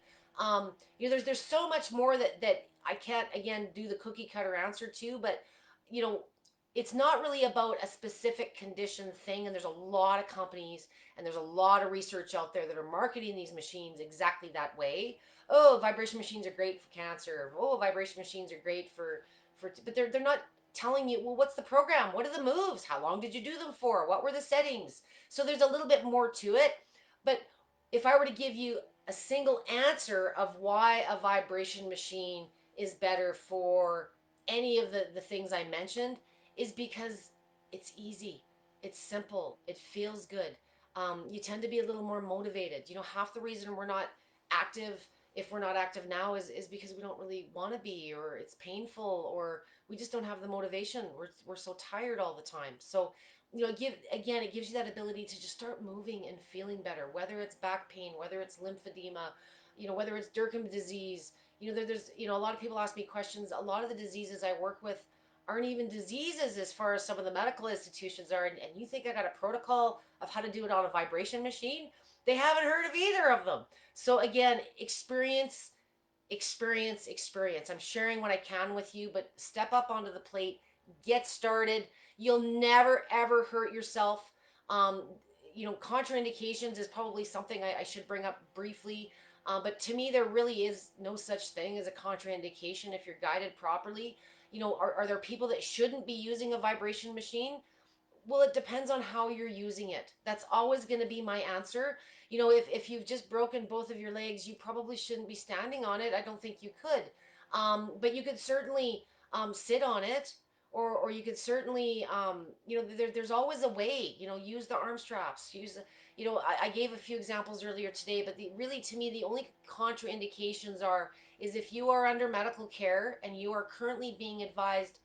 There's so much more that I can't again do the cookie cutter answer to, but you know, it's not really about a specific condition thing. And there's a lot of companies and there's a lot of research out there that are marketing these machines exactly that way. Oh, vibration machines are great for cancer. Oh, vibration machines are great but they're not telling you, well, what's the program? What are the moves? How long did you do them for? What were the settings? So there's a little bit more to it. But if I were to give you a single answer of why a vibration machine is better for any of the things I mentioned, is because it's easy, it's simple, it feels good. You tend to be a little more motivated. Half the reason we're not active, if we're not active now, is because we don't really want to be, or it's painful, or we just don't have the motivation. We're so tired all the time. So it gives you that ability to just start moving and feeling better, whether it's back pain, whether it's lymphedema, whether it's Durkheim disease. There's a lot of people ask me questions. A lot of the diseases I work with aren't even diseases as far as some of the medical institutions are, and you think I got a protocol of how to do it on a vibration machine? They haven't heard of either of them. So again, experience. I'm sharing what I can with you, but step up onto the plate, get started. You'll never ever hurt yourself. Um, Contraindications is probably something I should bring up briefly. But to me, there really is no such thing as a contraindication if you're guided properly. Are there people that shouldn't be using a vibration machine? Well, it depends on how you're using it. That's always going to be my answer. If you've just broken both of your legs, you probably shouldn't be standing on it. I don't think you could. But you could certainly sit on it, or you could certainly, there's always a way. Use the arm straps. I gave a few examples earlier today, but really, to me, the only contraindications is if you are under medical care and you are currently being advised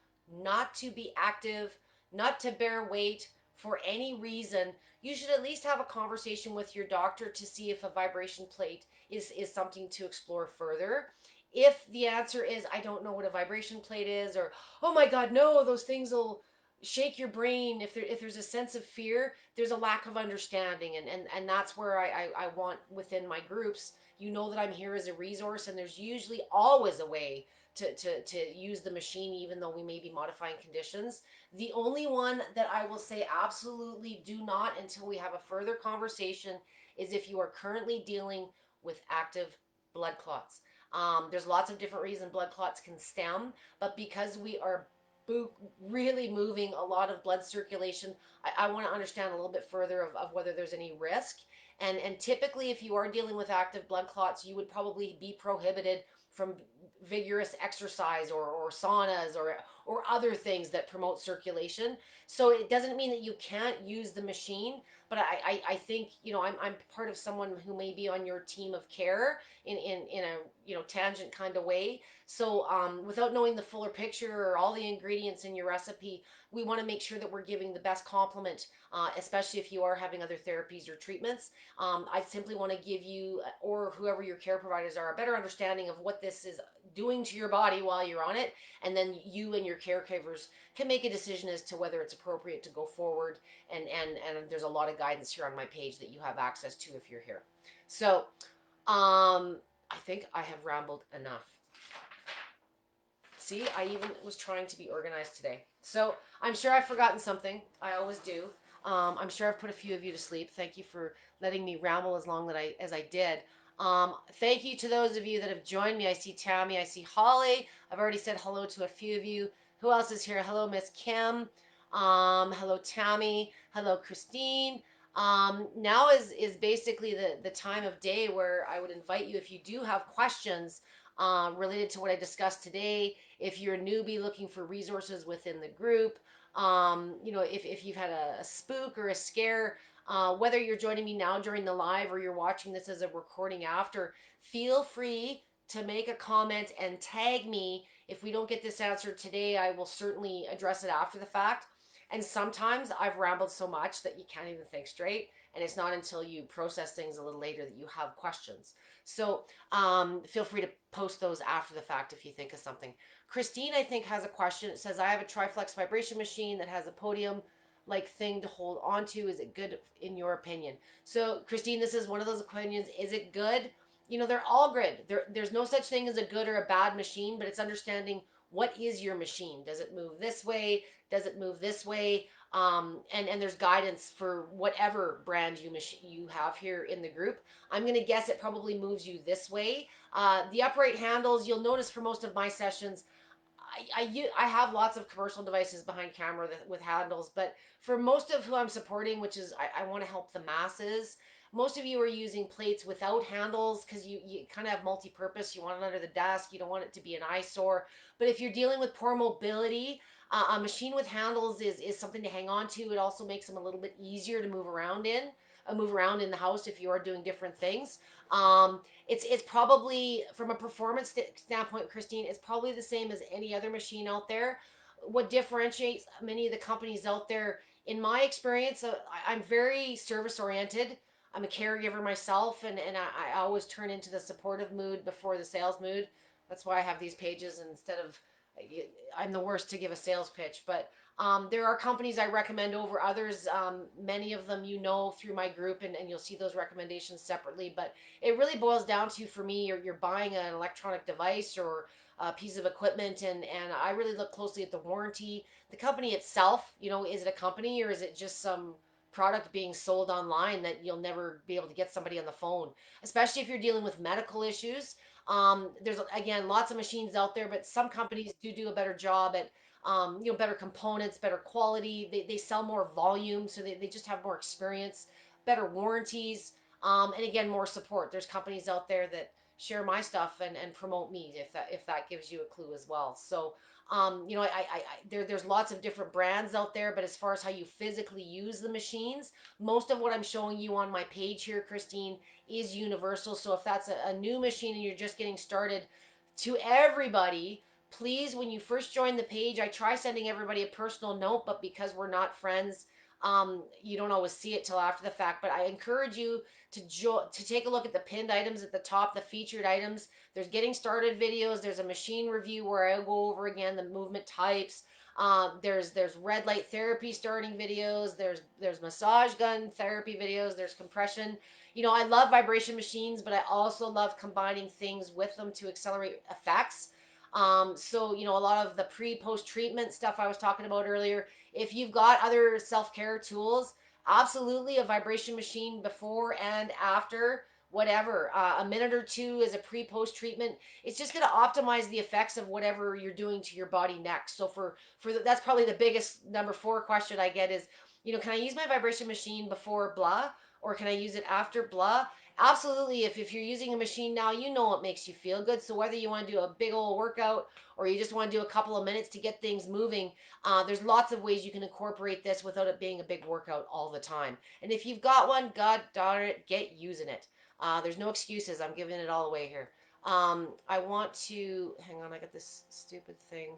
not to be active, not to bear weight for any reason, you should at least have a conversation with your doctor to see if a vibration plate is something to explore further. If the answer is, I don't know what a vibration plate is, or, oh my God, no, those things will shake your brain. If there's a sense of fear, there's a lack of understanding. And that's where I want within my groups, that I'm here as a resource, and there's usually always a way to use the machine, even though we may be modifying conditions. The only one that I will say absolutely do not until we have a further conversation is if you are currently dealing with active blood clots. There's lots of different reasons blood clots can stem, but because we are really moving a lot of blood circulation, I want to understand a little bit further of whether there's any risk. And typically, if you are dealing with active blood clots, you would probably be prohibited from vigorous exercise or saunas or other things that promote circulation. So it doesn't mean that you can't use the machine, but I think, I'm part of someone who may be on your team of care in a, tangent kind of way. So without knowing the fuller picture or all the ingredients in your recipe, we want to make sure that we're giving the best complement, especially if you are having other therapies or treatments. I simply want to give you, or whoever your care providers are, a better understanding of what this is doing to your body while you're on it, and then you and your caregivers can make a decision as to whether it's appropriate to go forward. And there's a lot of guidance here on my page that you have access to if you're here. So I think I have rambled enough. See, I even was trying to be organized today. So I'm sure I've forgotten something. I always do. I'm sure I've put a few of you to sleep. Thank you for letting me ramble as long as I did. Thank you to those of you that have joined me. I see Tammy. I see Holly. I've already said hello to a few of you. Who else is here? Hello, Miss Kim. Hello, Tammy. Hello, Christine. Now is basically the time of day where I would invite you, if you do have questions related to what I discussed today. If you're a newbie looking for resources within the group, if you've had a spook or a scare, whether you're joining me now during the live or you're watching this as a recording after, feel free to make a comment and tag me. If we don't get this answered today, I will certainly address it after the fact. And sometimes I've rambled so much that you can't even think straight. And it's not until you process things a little later that you have questions. So feel free to post those after the fact if you think of something. Christine, I think, has a question. It says, I have a Triflex vibration machine that has a podium like thing to hold onto. Is it good in your opinion? So, Christine, this is one of those opinions. Is it good? They're all good. There's no such thing as a good or a bad machine, but it's understanding what is your machine. Does it move this way? Does it move this way? And there's guidance for whatever brand you have here in the group. I'm going to guess it probably moves you this way. The upright handles, you'll notice for most of my sessions, I have lots of commercial devices behind camera with handles, but for most of who I'm supporting, which is I want to help the masses, most of you are using plates without handles because you kind of have multi-purpose. You want it under the desk. You don't want it to be an eyesore. But if you're dealing with poor mobility, a machine with handles is something to hang on to. It also makes them a little bit easier to move around in the house if you are doing different things. It's probably, from a performance standpoint, Christine, it's probably the same as any other machine out there. What differentiates many of the companies out there, in my experience, I'm very service oriented. I'm a caregiver myself, and I always turn into the supportive mood before the sales mood. That's why I have these pages, and instead of, I'm the worst to give a sales pitch, but there are companies I recommend over others. Many of them through my group, and you'll see those recommendations separately. But it really boils down to, for me, you're buying an electronic device or a piece of equipment, and I really look closely at the warranty. The company itself, is it a company or is it just some product being sold online that you'll never be able to get somebody on the phone, especially if you're dealing with medical issues. There's, again, lots of machines out there, but some companies do a better job at better components, better quality. They sell more volume, so they just have more experience, better warranties, and again, more support. There's companies out there that share my stuff and promote me, if that gives you a clue as well. So there's lots of different brands out there, but as far as how you physically use the machines, most of what I'm showing you on my page here, Christine, is universal. So if that's a new machine and you're just getting started, to everybody, please, when you first join the page, I try sending everybody a personal note, but because we're not friends, you don't always see it till after the fact. But I encourage you to take a look at the pinned items at the top, the featured items. There's getting started videos. There's a machine review where I go over again the movement types. There's red light therapy starting videos. There's massage gun therapy videos. There's compression. I love vibration machines, but I also love combining things with them to accelerate effects. So, a lot of the pre-post treatment stuff I was talking about earlier, if you've got other self-care tools, absolutely a vibration machine before and after, whatever. A minute or two as a pre-post treatment. It's just going to optimize the effects of whatever you're doing to your body next. So that's probably the biggest number 4 question I get is, can I use my vibration machine before blah? or can I use it after? Blah. Absolutely. If you're using a machine now, you know what makes you feel good. So whether you want to do a big old workout or you just want to do a couple of minutes to get things moving, there's lots of ways you can incorporate this without it being a big workout all the time. And if you've got one, god darn it, get using it. There's no excuses. I'm giving it all away here. I want to hang on. I got this stupid thing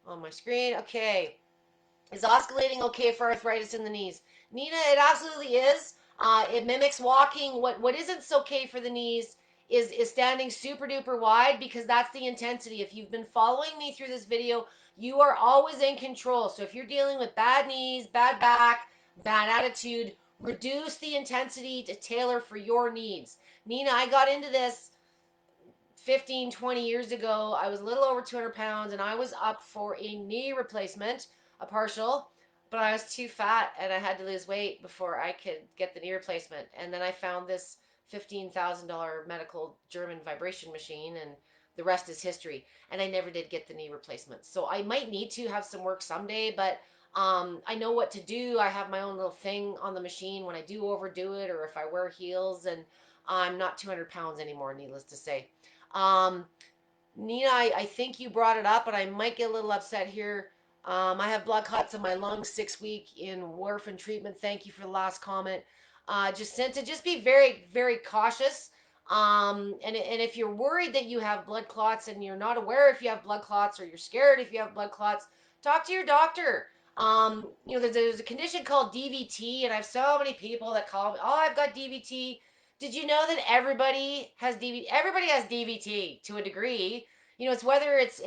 on my screen. Okay, is oscillating okay for arthritis in the knees? Nina, it absolutely is. It mimics walking. What isn't okay for the knees is standing super duper wide, because that's the intensity. If you've been following me through this video, you are always in control. So if you're dealing with bad knees, bad back, bad attitude, reduce the intensity to tailor for your needs. Nina, I got into this 15, 20 years ago. I was a little over 200 pounds and I was up for a knee replacement, a partial, but I was too fat and I had to lose weight before I could get the knee replacement. And then I found this $15,000 medical German vibration machine, and the rest is history. And I never did get the knee replacement. So I might need to have some work someday, but I know what to do. I have my own little thing on the machine when I do overdo it, or if I wear heels, and I'm not 200 pounds anymore, needless to say. Um, Nina, I think you brought it up, but I might get a little upset here. I have blood clots in my lungs, 6 week in warfarin treatment. Thank you for the last comment. Jacinta, just be very, very cautious. And if you're worried that you have blood clots and you're not aware if you have blood clots, or you're scared if you have blood clots, talk to your doctor. There's a condition called DVT, and I have so many people that call me, oh, I've got DVT. Did you know that everybody has DVT? Everybody has DVT to a degree. It's whether it's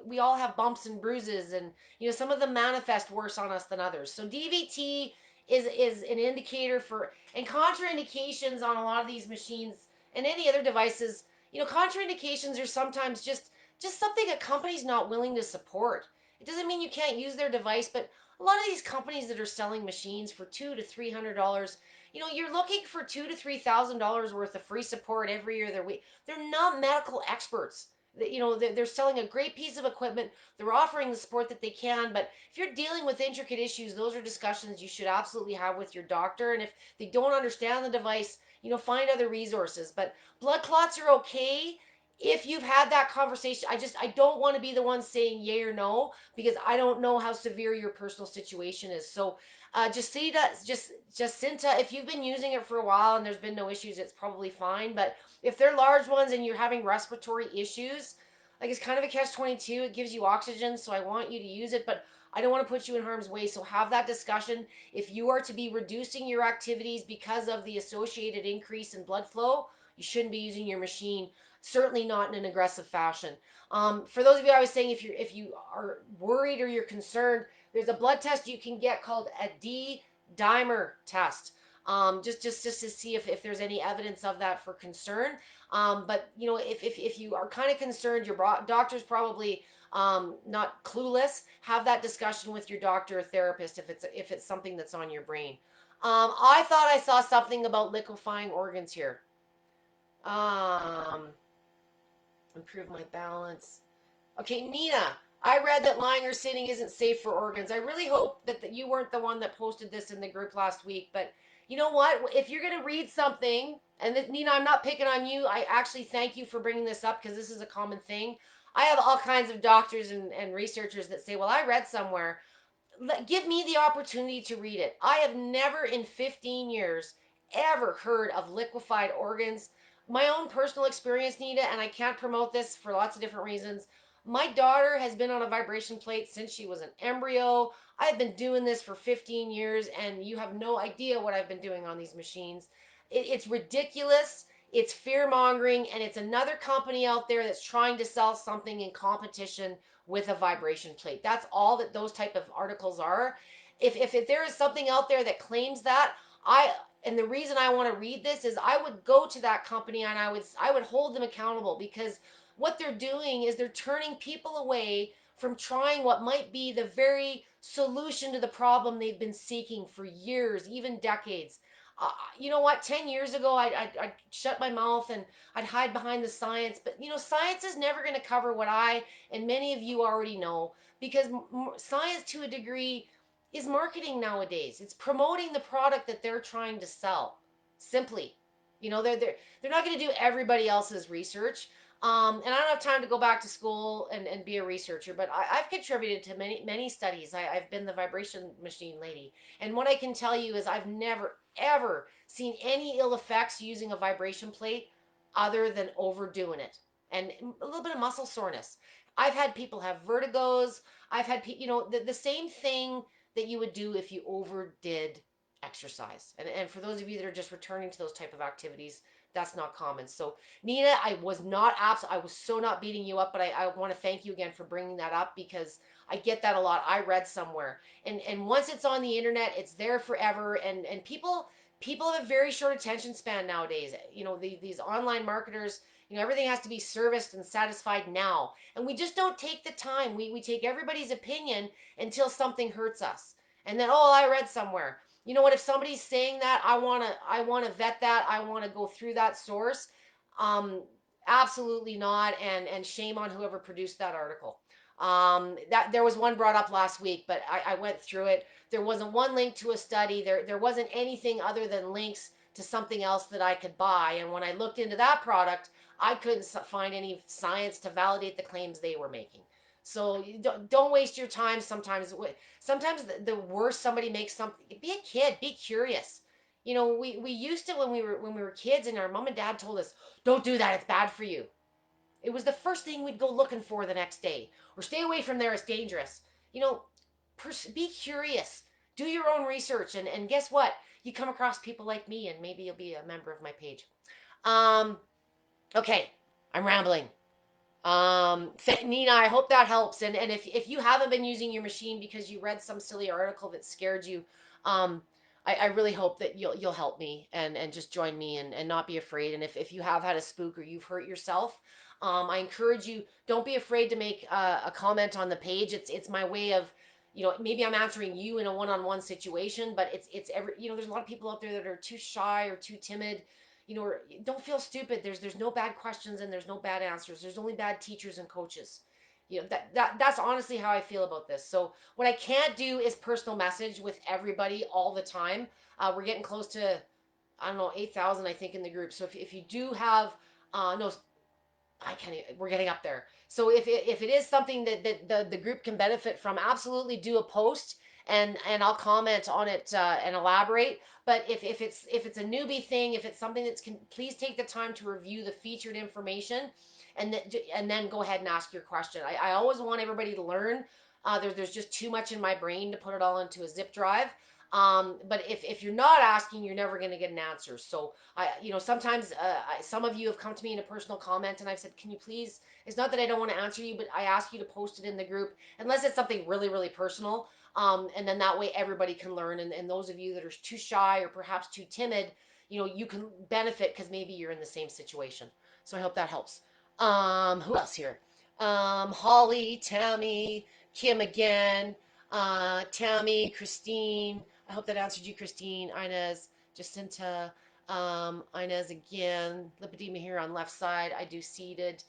we all have bumps and bruises, and some of them manifest worse on us than others. So DVT is an indicator for, and contraindications on a lot of these machines and any other devices. Contraindications are sometimes just something a company's not willing to support. It doesn't mean you can't use their device, but a lot of these companies that are selling machines for $200 to $300, you're looking for $2,000 to $3,000 worth of free support every year. They're not medical experts. They're selling a great piece of equipment. They're offering the support that they can, but if you're dealing with intricate issues, those are discussions you should absolutely have with your doctor. And if they don't understand the device, find other resources. But blood clots are okay if you've had that conversation. I don't want to be the one saying yay or no, because I don't know how severe your personal situation is. So Jacinta, if you've been using it for a while and there's been no issues, it's probably fine. But if they're large ones and you're having respiratory issues, like, it's kind of a catch-22. It gives you oxygen, so I want you to use it, but I don't want to put you in harm's way. So have that discussion. If you are to be reducing your activities because of the associated increase in blood flow, you shouldn't be using your machine. Certainly not in an aggressive fashion. For those of you, I was saying, if you are worried or you're concerned, there's a blood test you can get called a D-dimer test. Just to see if there's any evidence of that for concern. But if you are kind of concerned, your doctor's probably not clueless. Have that discussion with your doctor or therapist if it's something that's on your brain. I thought I saw something about liquefying organs here. Um, Improve my balance. Okay, Nina, I read that lying or sitting isn't safe for organs. I really hope that you weren't the one that posted this in the group last week. But you know what? If you're going to read something, and Nina, I'm not picking on you. I actually thank you for bringing this up, because this is a common thing. I have all kinds of doctors and researchers that say, well, I read somewhere. Give me the opportunity to read it. I have never in 15 years ever heard of liquefied organs. My own personal experience, Nita, and I can't promote this for lots of different reasons. My daughter has been on a vibration plate since she was an embryo. I've been doing this for 15 years, and you have no idea what I've been doing on these machines. It's ridiculous. It's fear mongering, and it's another company out there that's trying to sell something in competition with a vibration plate. That's all that those type of articles are. If there is something out there that claims that, I and the reason I want to read this is I would go to that company and I would hold them accountable, because what they're doing is they're turning people away from trying what might be the very solution to the problem they've been seeking for years, even decades. You know what? 10 years ago, I'd shut my mouth and I'd hide behind the science. But, science is never going to cover what I and many of you already know, because science, to a degree, is marketing nowadays. It's promoting the product that they're trying to sell. Simply, they're not going to do everybody else's research. And I don't have time to go back to school and be a researcher, but I've contributed to many studies. I've been the vibration machine lady, and what I can tell you is I've never ever seen any ill effects using a vibration plate other than overdoing it and a little bit of muscle soreness. I've had people have vertigos. I've had the same thing that you would do if you overdid exercise. And for those of you that are just returning to those type of activities, that's not common. So Nina, I was so not beating you up, but I want to thank you again for bringing that up because I get that a lot. I read somewhere, and once it's on the internet, it's there forever. And people have a very short attention span nowadays. These online marketers. Everything has to be serviced and satisfied now, and we just don't take the time. We take everybody's opinion until something hurts us, and then I read somewhere. You know what? If somebody's saying that, I want to vet that. I want to go through that source. Um, Absolutely not. And shame on whoever produced that article. That there was one brought up last week, but I went through it. There wasn't one link to a study. There wasn't anything other than links to something else that I could buy. And when I looked into that product, I couldn't find any science to validate the claims they were making. So don't waste your time. Sometimes the worse somebody makes something. Be a kid. Be curious. We used to when we were kids, and our mom and dad told us, "Don't do that. It's bad for you." It was the first thing we'd go looking for the next day, or stay away from there. It's dangerous. You know, be curious. Do your own research, and guess what? You come across people like me, and maybe you'll be a member of my page. Um, okay, I'm rambling. Nina, I hope that helps. And if you haven't been using your machine because you read some silly article that scared you, um, I really hope that you'll help me and just join me and not be afraid. And if you have had a spook or you've hurt yourself, I encourage you, don't be afraid to make a comment on the page. It's my way of, maybe I'm answering you in a one-on-one situation, but it's every, there's a lot of people out there that are too shy or too timid. Don't feel stupid. There's no bad questions and there's no bad answers. There's only bad teachers and coaches. That's honestly how I feel about this. So what I can't do is personal message with everybody all the time. We're getting close to, I don't know, 8,000 I think in the group. So if you do have no, I can't. We're getting up there. So if it is something that the group can benefit from, absolutely do a post and I'll comment on it and elaborate. But if it's a newbie thing, if it's something please take the time to review the featured information, and then go ahead and ask your question. I always want everybody to learn. There's just too much in my brain to put it all into a zip drive. But if you're not asking, you're never going to get an answer. So sometimes some of you have come to me in a personal comment, and I've said, can you please? It's not that I don't want to answer you, but I ask you to post it in the group, unless it's something really, really personal. And then that way everybody can learn. And those of you that are too shy or perhaps too timid, you can benefit because maybe you're in the same situation. So I hope that helps. Who else here? Holly, Tammy, Kim again, Tammy, Christine. I hope that answered you, Christine, Inez, Jacinta, Inez again, lipedema here on left side. I do seated.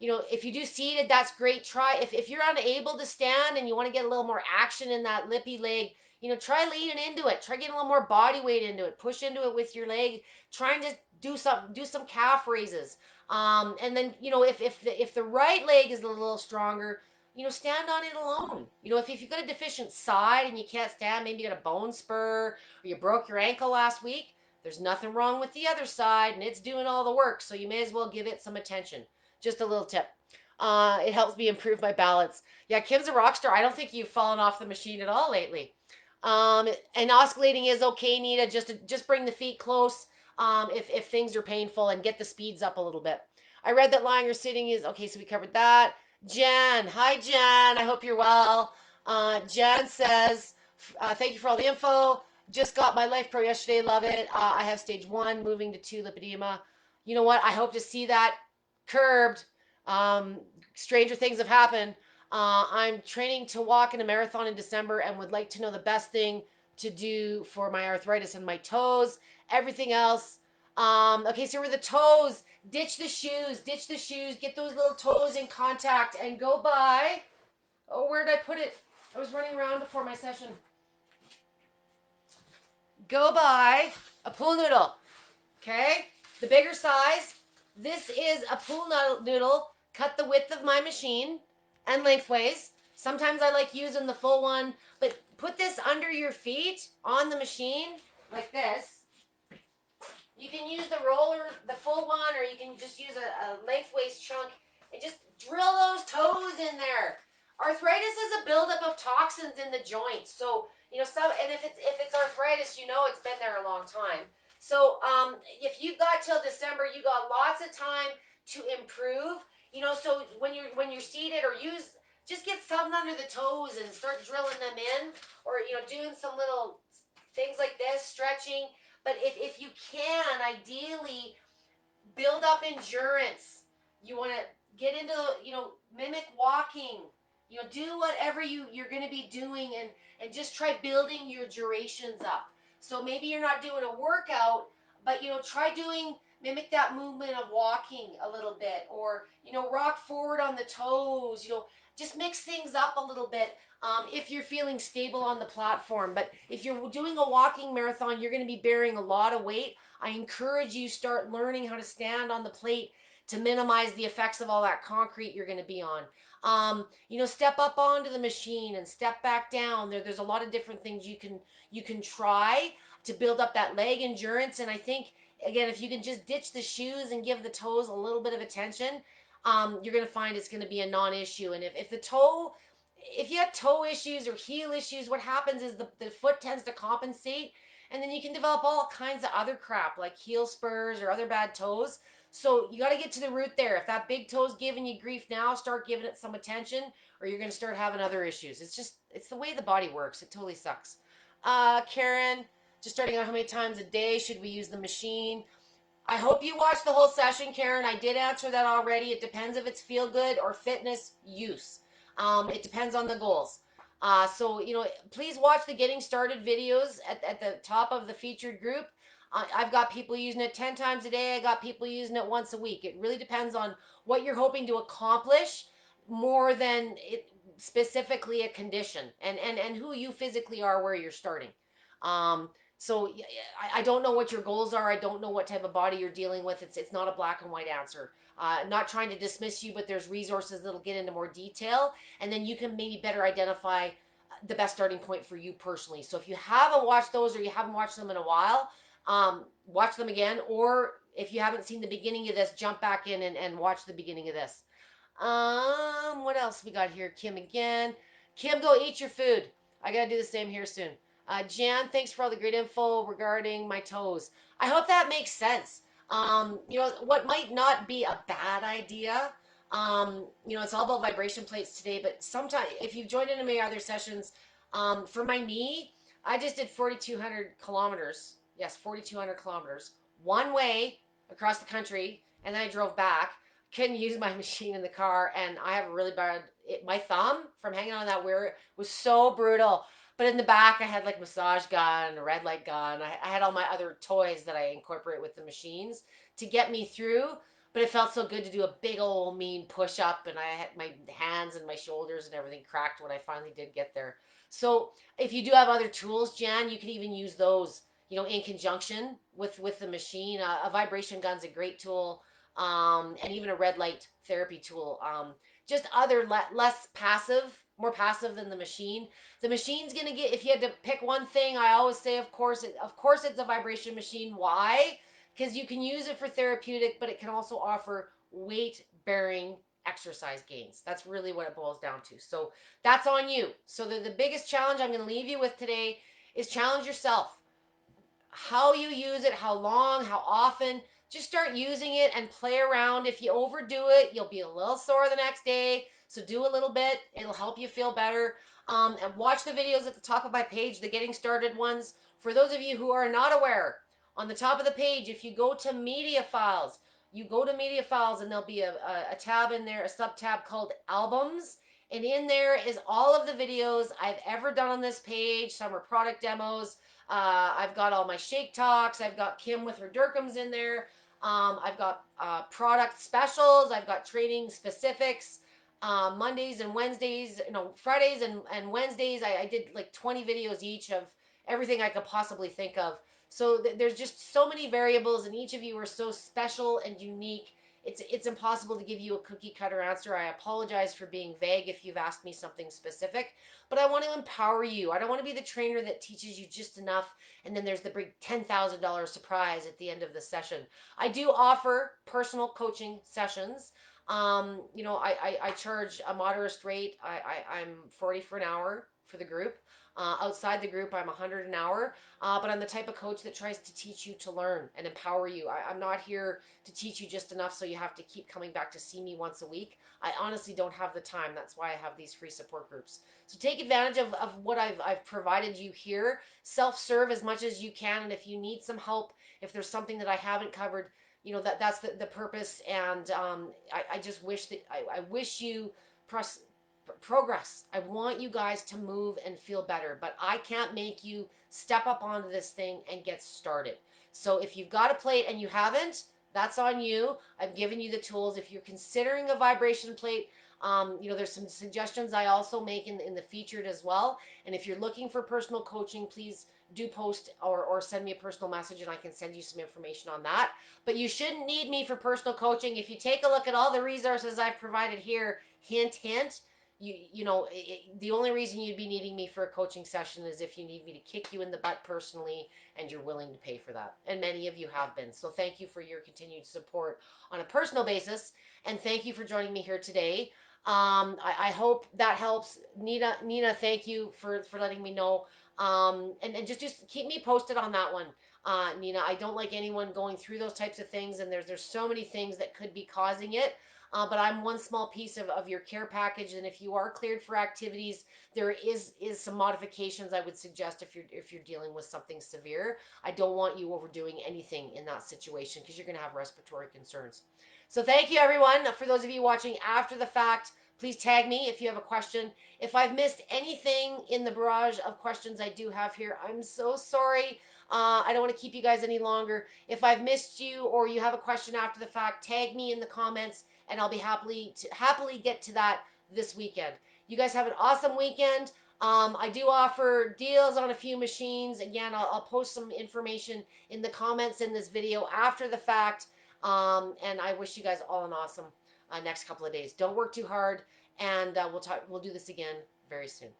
If you do seated, that's great. Try if you're unable to stand and you want to get a little more action in that lippy leg. Try leaning into it. Try getting a little more body weight into it. Push into it with your leg. Trying to do some calf raises. And then if the right leg is a little stronger, stand on it alone. If you've got a deficient side and you can't stand, maybe you got a bone spur or you broke your ankle last week, there's nothing wrong with the other side and it's doing all the work. So you may as well give it some attention. Just a little tip. It helps me improve my balance. Yeah, Kim's a rock star. I don't think you've fallen off the machine at all lately. And oscillating is okay, Nita. Just bring the feet close if things are painful and get the speeds up a little bit. I read that lying or sitting is okay, so we covered that. Jen, hi Jen. I hope you're well. Jen says, thank you for all the info. Just got my Life Pro yesterday. Love it. I have stage 1, moving to 2 lipedema. You know what? I hope to see that curbed. Stranger things have happened. I'm training to walk in a marathon in December and would like to know the best thing to do for my arthritis and my toes. Everything else. Okay, so we're the toes. Ditch the shoes. Ditch the shoes. Get those little toes in contact and go by. Oh, where did I put it? I was running around before my session. go buy a pool noodle. Okay? The bigger size. This is a pool noodle cut the width of my machine and lengthways. Sometimes I like using the full one, but put this under your feet on the machine like this. You can use the roller, the full one, or you can just use a lengthways chunk and just drill those toes in there. Arthritis is a buildup of toxins in the joints. So, and if it's arthritis, it's been there a long time. So, if you got till December, you got lots of time to improve. So when you're seated or just get something under the toes and start drilling them in, or doing some little things like this, stretching. But if you can, ideally, build up endurance. You want to get into, mimic walking. Do whatever you're going to be doing, and just try building your durations up. So maybe you're not doing a workout, but try doing mimic that movement of walking a little bit, or rock forward on the toes. Just mix things up a little bit. If you're feeling stable on the platform. But if you're doing a walking marathon, you're going to be bearing a lot of weight. I encourage you start learning how to stand on the plate to minimize the effects of all that concrete you're going to be on. Step up onto the machine and step back down. There's a lot of different things you can try to build up that leg endurance. And I think, again, if you can just ditch the shoes and give the toes a little bit of attention, you're going to find it's going to be a non-issue. And if you have toe issues or heel issues, what happens is the foot tends to compensate, and then you can develop all kinds of other crap like heel spurs or other bad toes. So you got to get to the root there. If that big toe's giving you grief now, start giving it some attention, or you're going to start having other issues. It's the way the body works. It totally sucks. Karen, just starting out, how many times a day should we use the machine? I hope you watched the whole session, Karen. I did answer that already. It depends if it's feel good or fitness use. It depends on the goals. So, please watch the getting started videos at the top of the featured group. I've got people using it 10 times a day. I got people using it once a week. It really depends on what you're hoping to accomplish more than it specifically a condition, and who you physically are, where you're starting. So I don't know what your goals are. I don't know what type of body you're dealing with. It's not a black and white answer. Not trying to dismiss you, but there's resources that'll get into more detail, and then you can maybe better identify the best starting point for you personally. So if you haven't watched those, or you haven't watched them in a while, watch them again. Or if you haven't seen the beginning of this, jump back in and watch the beginning of this. What else we got here? Kim again. Kim, go eat your food. I gotta do the same here soon. Jan, thanks for all the great info regarding my toes. I hope that makes sense. What might not be a bad idea. It's all about vibration plates today, but sometimes if you've joined into my other sessions, for my knee, I just did 4,200 kilometers. Yes, 4,200 kilometers one way across the country, and then I drove back. Couldn't use my machine in the car, and I have a really bad. My thumb from hanging on that wire was so brutal. But in the back, I had like massage gun, a red light gun. I had all my other toys that I incorporate with the machines to get me through. But it felt so good to do a big old mean push up, and I had my hands and my shoulders and everything cracked when I finally did get there. So if you do have other tools, Jan, you can even use those, in conjunction with the machine. A vibration gun's a great tool, and even a red light therapy tool. Just other less passive, more passive than the machine. The machine's gonna get. If you had to pick one thing, I always say, of course, it's a vibration machine. Why? Because you can use it for therapeutic, but it can also offer weight bearing exercise gains. That's really what it boils down to. So that's on you. So the biggest challenge I'm going to leave you with today is challenge yourself. How you use it, how long, how often. Just start using it and play around. If you overdo it, you'll be a little sore the next day. So do a little bit. It'll help you feel better. And watch the videos at the top of my page, the getting started ones. For those of you who are not aware, on the top of the page, if you go to media files, and there'll be a tab in there, a sub tab called albums. And in there is all of the videos I've ever done on this page. Some are product demos. I've got all my shake talks. I've got Kim with her Durkums in there. I've got product specials. I've got training specifics. Mondays and Wednesdays, Fridays and Wednesdays. I did like 20 videos each of everything I could possibly think of. So there's just so many variables, and each of you are so special and unique. It's impossible to give you a cookie cutter answer. I apologize for being vague if you've asked me something specific, but I want to empower you. I don't want to be the trainer that teaches you just enough, and then there's the big $10,000 surprise at the end of the session. I do offer personal coaching sessions. I charge a modest rate. I'm 40 for an hour for the group. Outside the group, I'm 100 an hour. But I'm the type of coach that tries to teach you to learn and empower you. I'm not here to teach you just enough so you have to keep coming back to see me once a week. I honestly don't have the time. That's why I have these free support groups. So take advantage of what I've provided you here. Self-serve as much as you can. And if you need some help, if there's something that I haven't covered, that's the purpose. And I just wish that I wish you pros- progress. I want you guys to move and feel better, but I can't make you step up onto this thing and get started. So if you've got a plate and you haven't, that's on you. I've given you the tools. If you're considering a vibration plate, there's some suggestions I also make in the featured as well. And if you're looking for personal coaching, please do post or send me a personal message and I can send you some information on that. But you shouldn't need me for personal coaching. If you take a look at all the resources I've provided here, hint, hint, the only reason you'd be needing me for a coaching session is if you need me to kick you in the butt personally and you're willing to pay for that. And many of you have been. So thank you for your continued support on a personal basis. And thank you for joining me here today. I hope that helps. Nina, thank you for letting me know. And just keep me posted on that one. Nina, I don't like anyone going through those types of things, and there's so many things that could be causing it. But I'm one small piece of your care package, and if you are cleared for activities, there is some modifications I would suggest if you're dealing with something severe. I don't want you overdoing anything in that situation because you're going to have respiratory concerns. So thank you everyone. For those of you watching after the fact, please tag me if you have a question. If I've missed anything in the barrage of questions I do have here, I'm so sorry. I don't want to keep you guys any longer. If I've missed you or you have a question after the fact, tag me in the comments and I'll be happily get to that this weekend. You guys have an awesome weekend. I do offer deals on a few machines. Again, I'll post some information in the comments in this video after the fact. And I wish you guys all an awesome next couple of days. Don't work too hard, and we'll do this again very soon.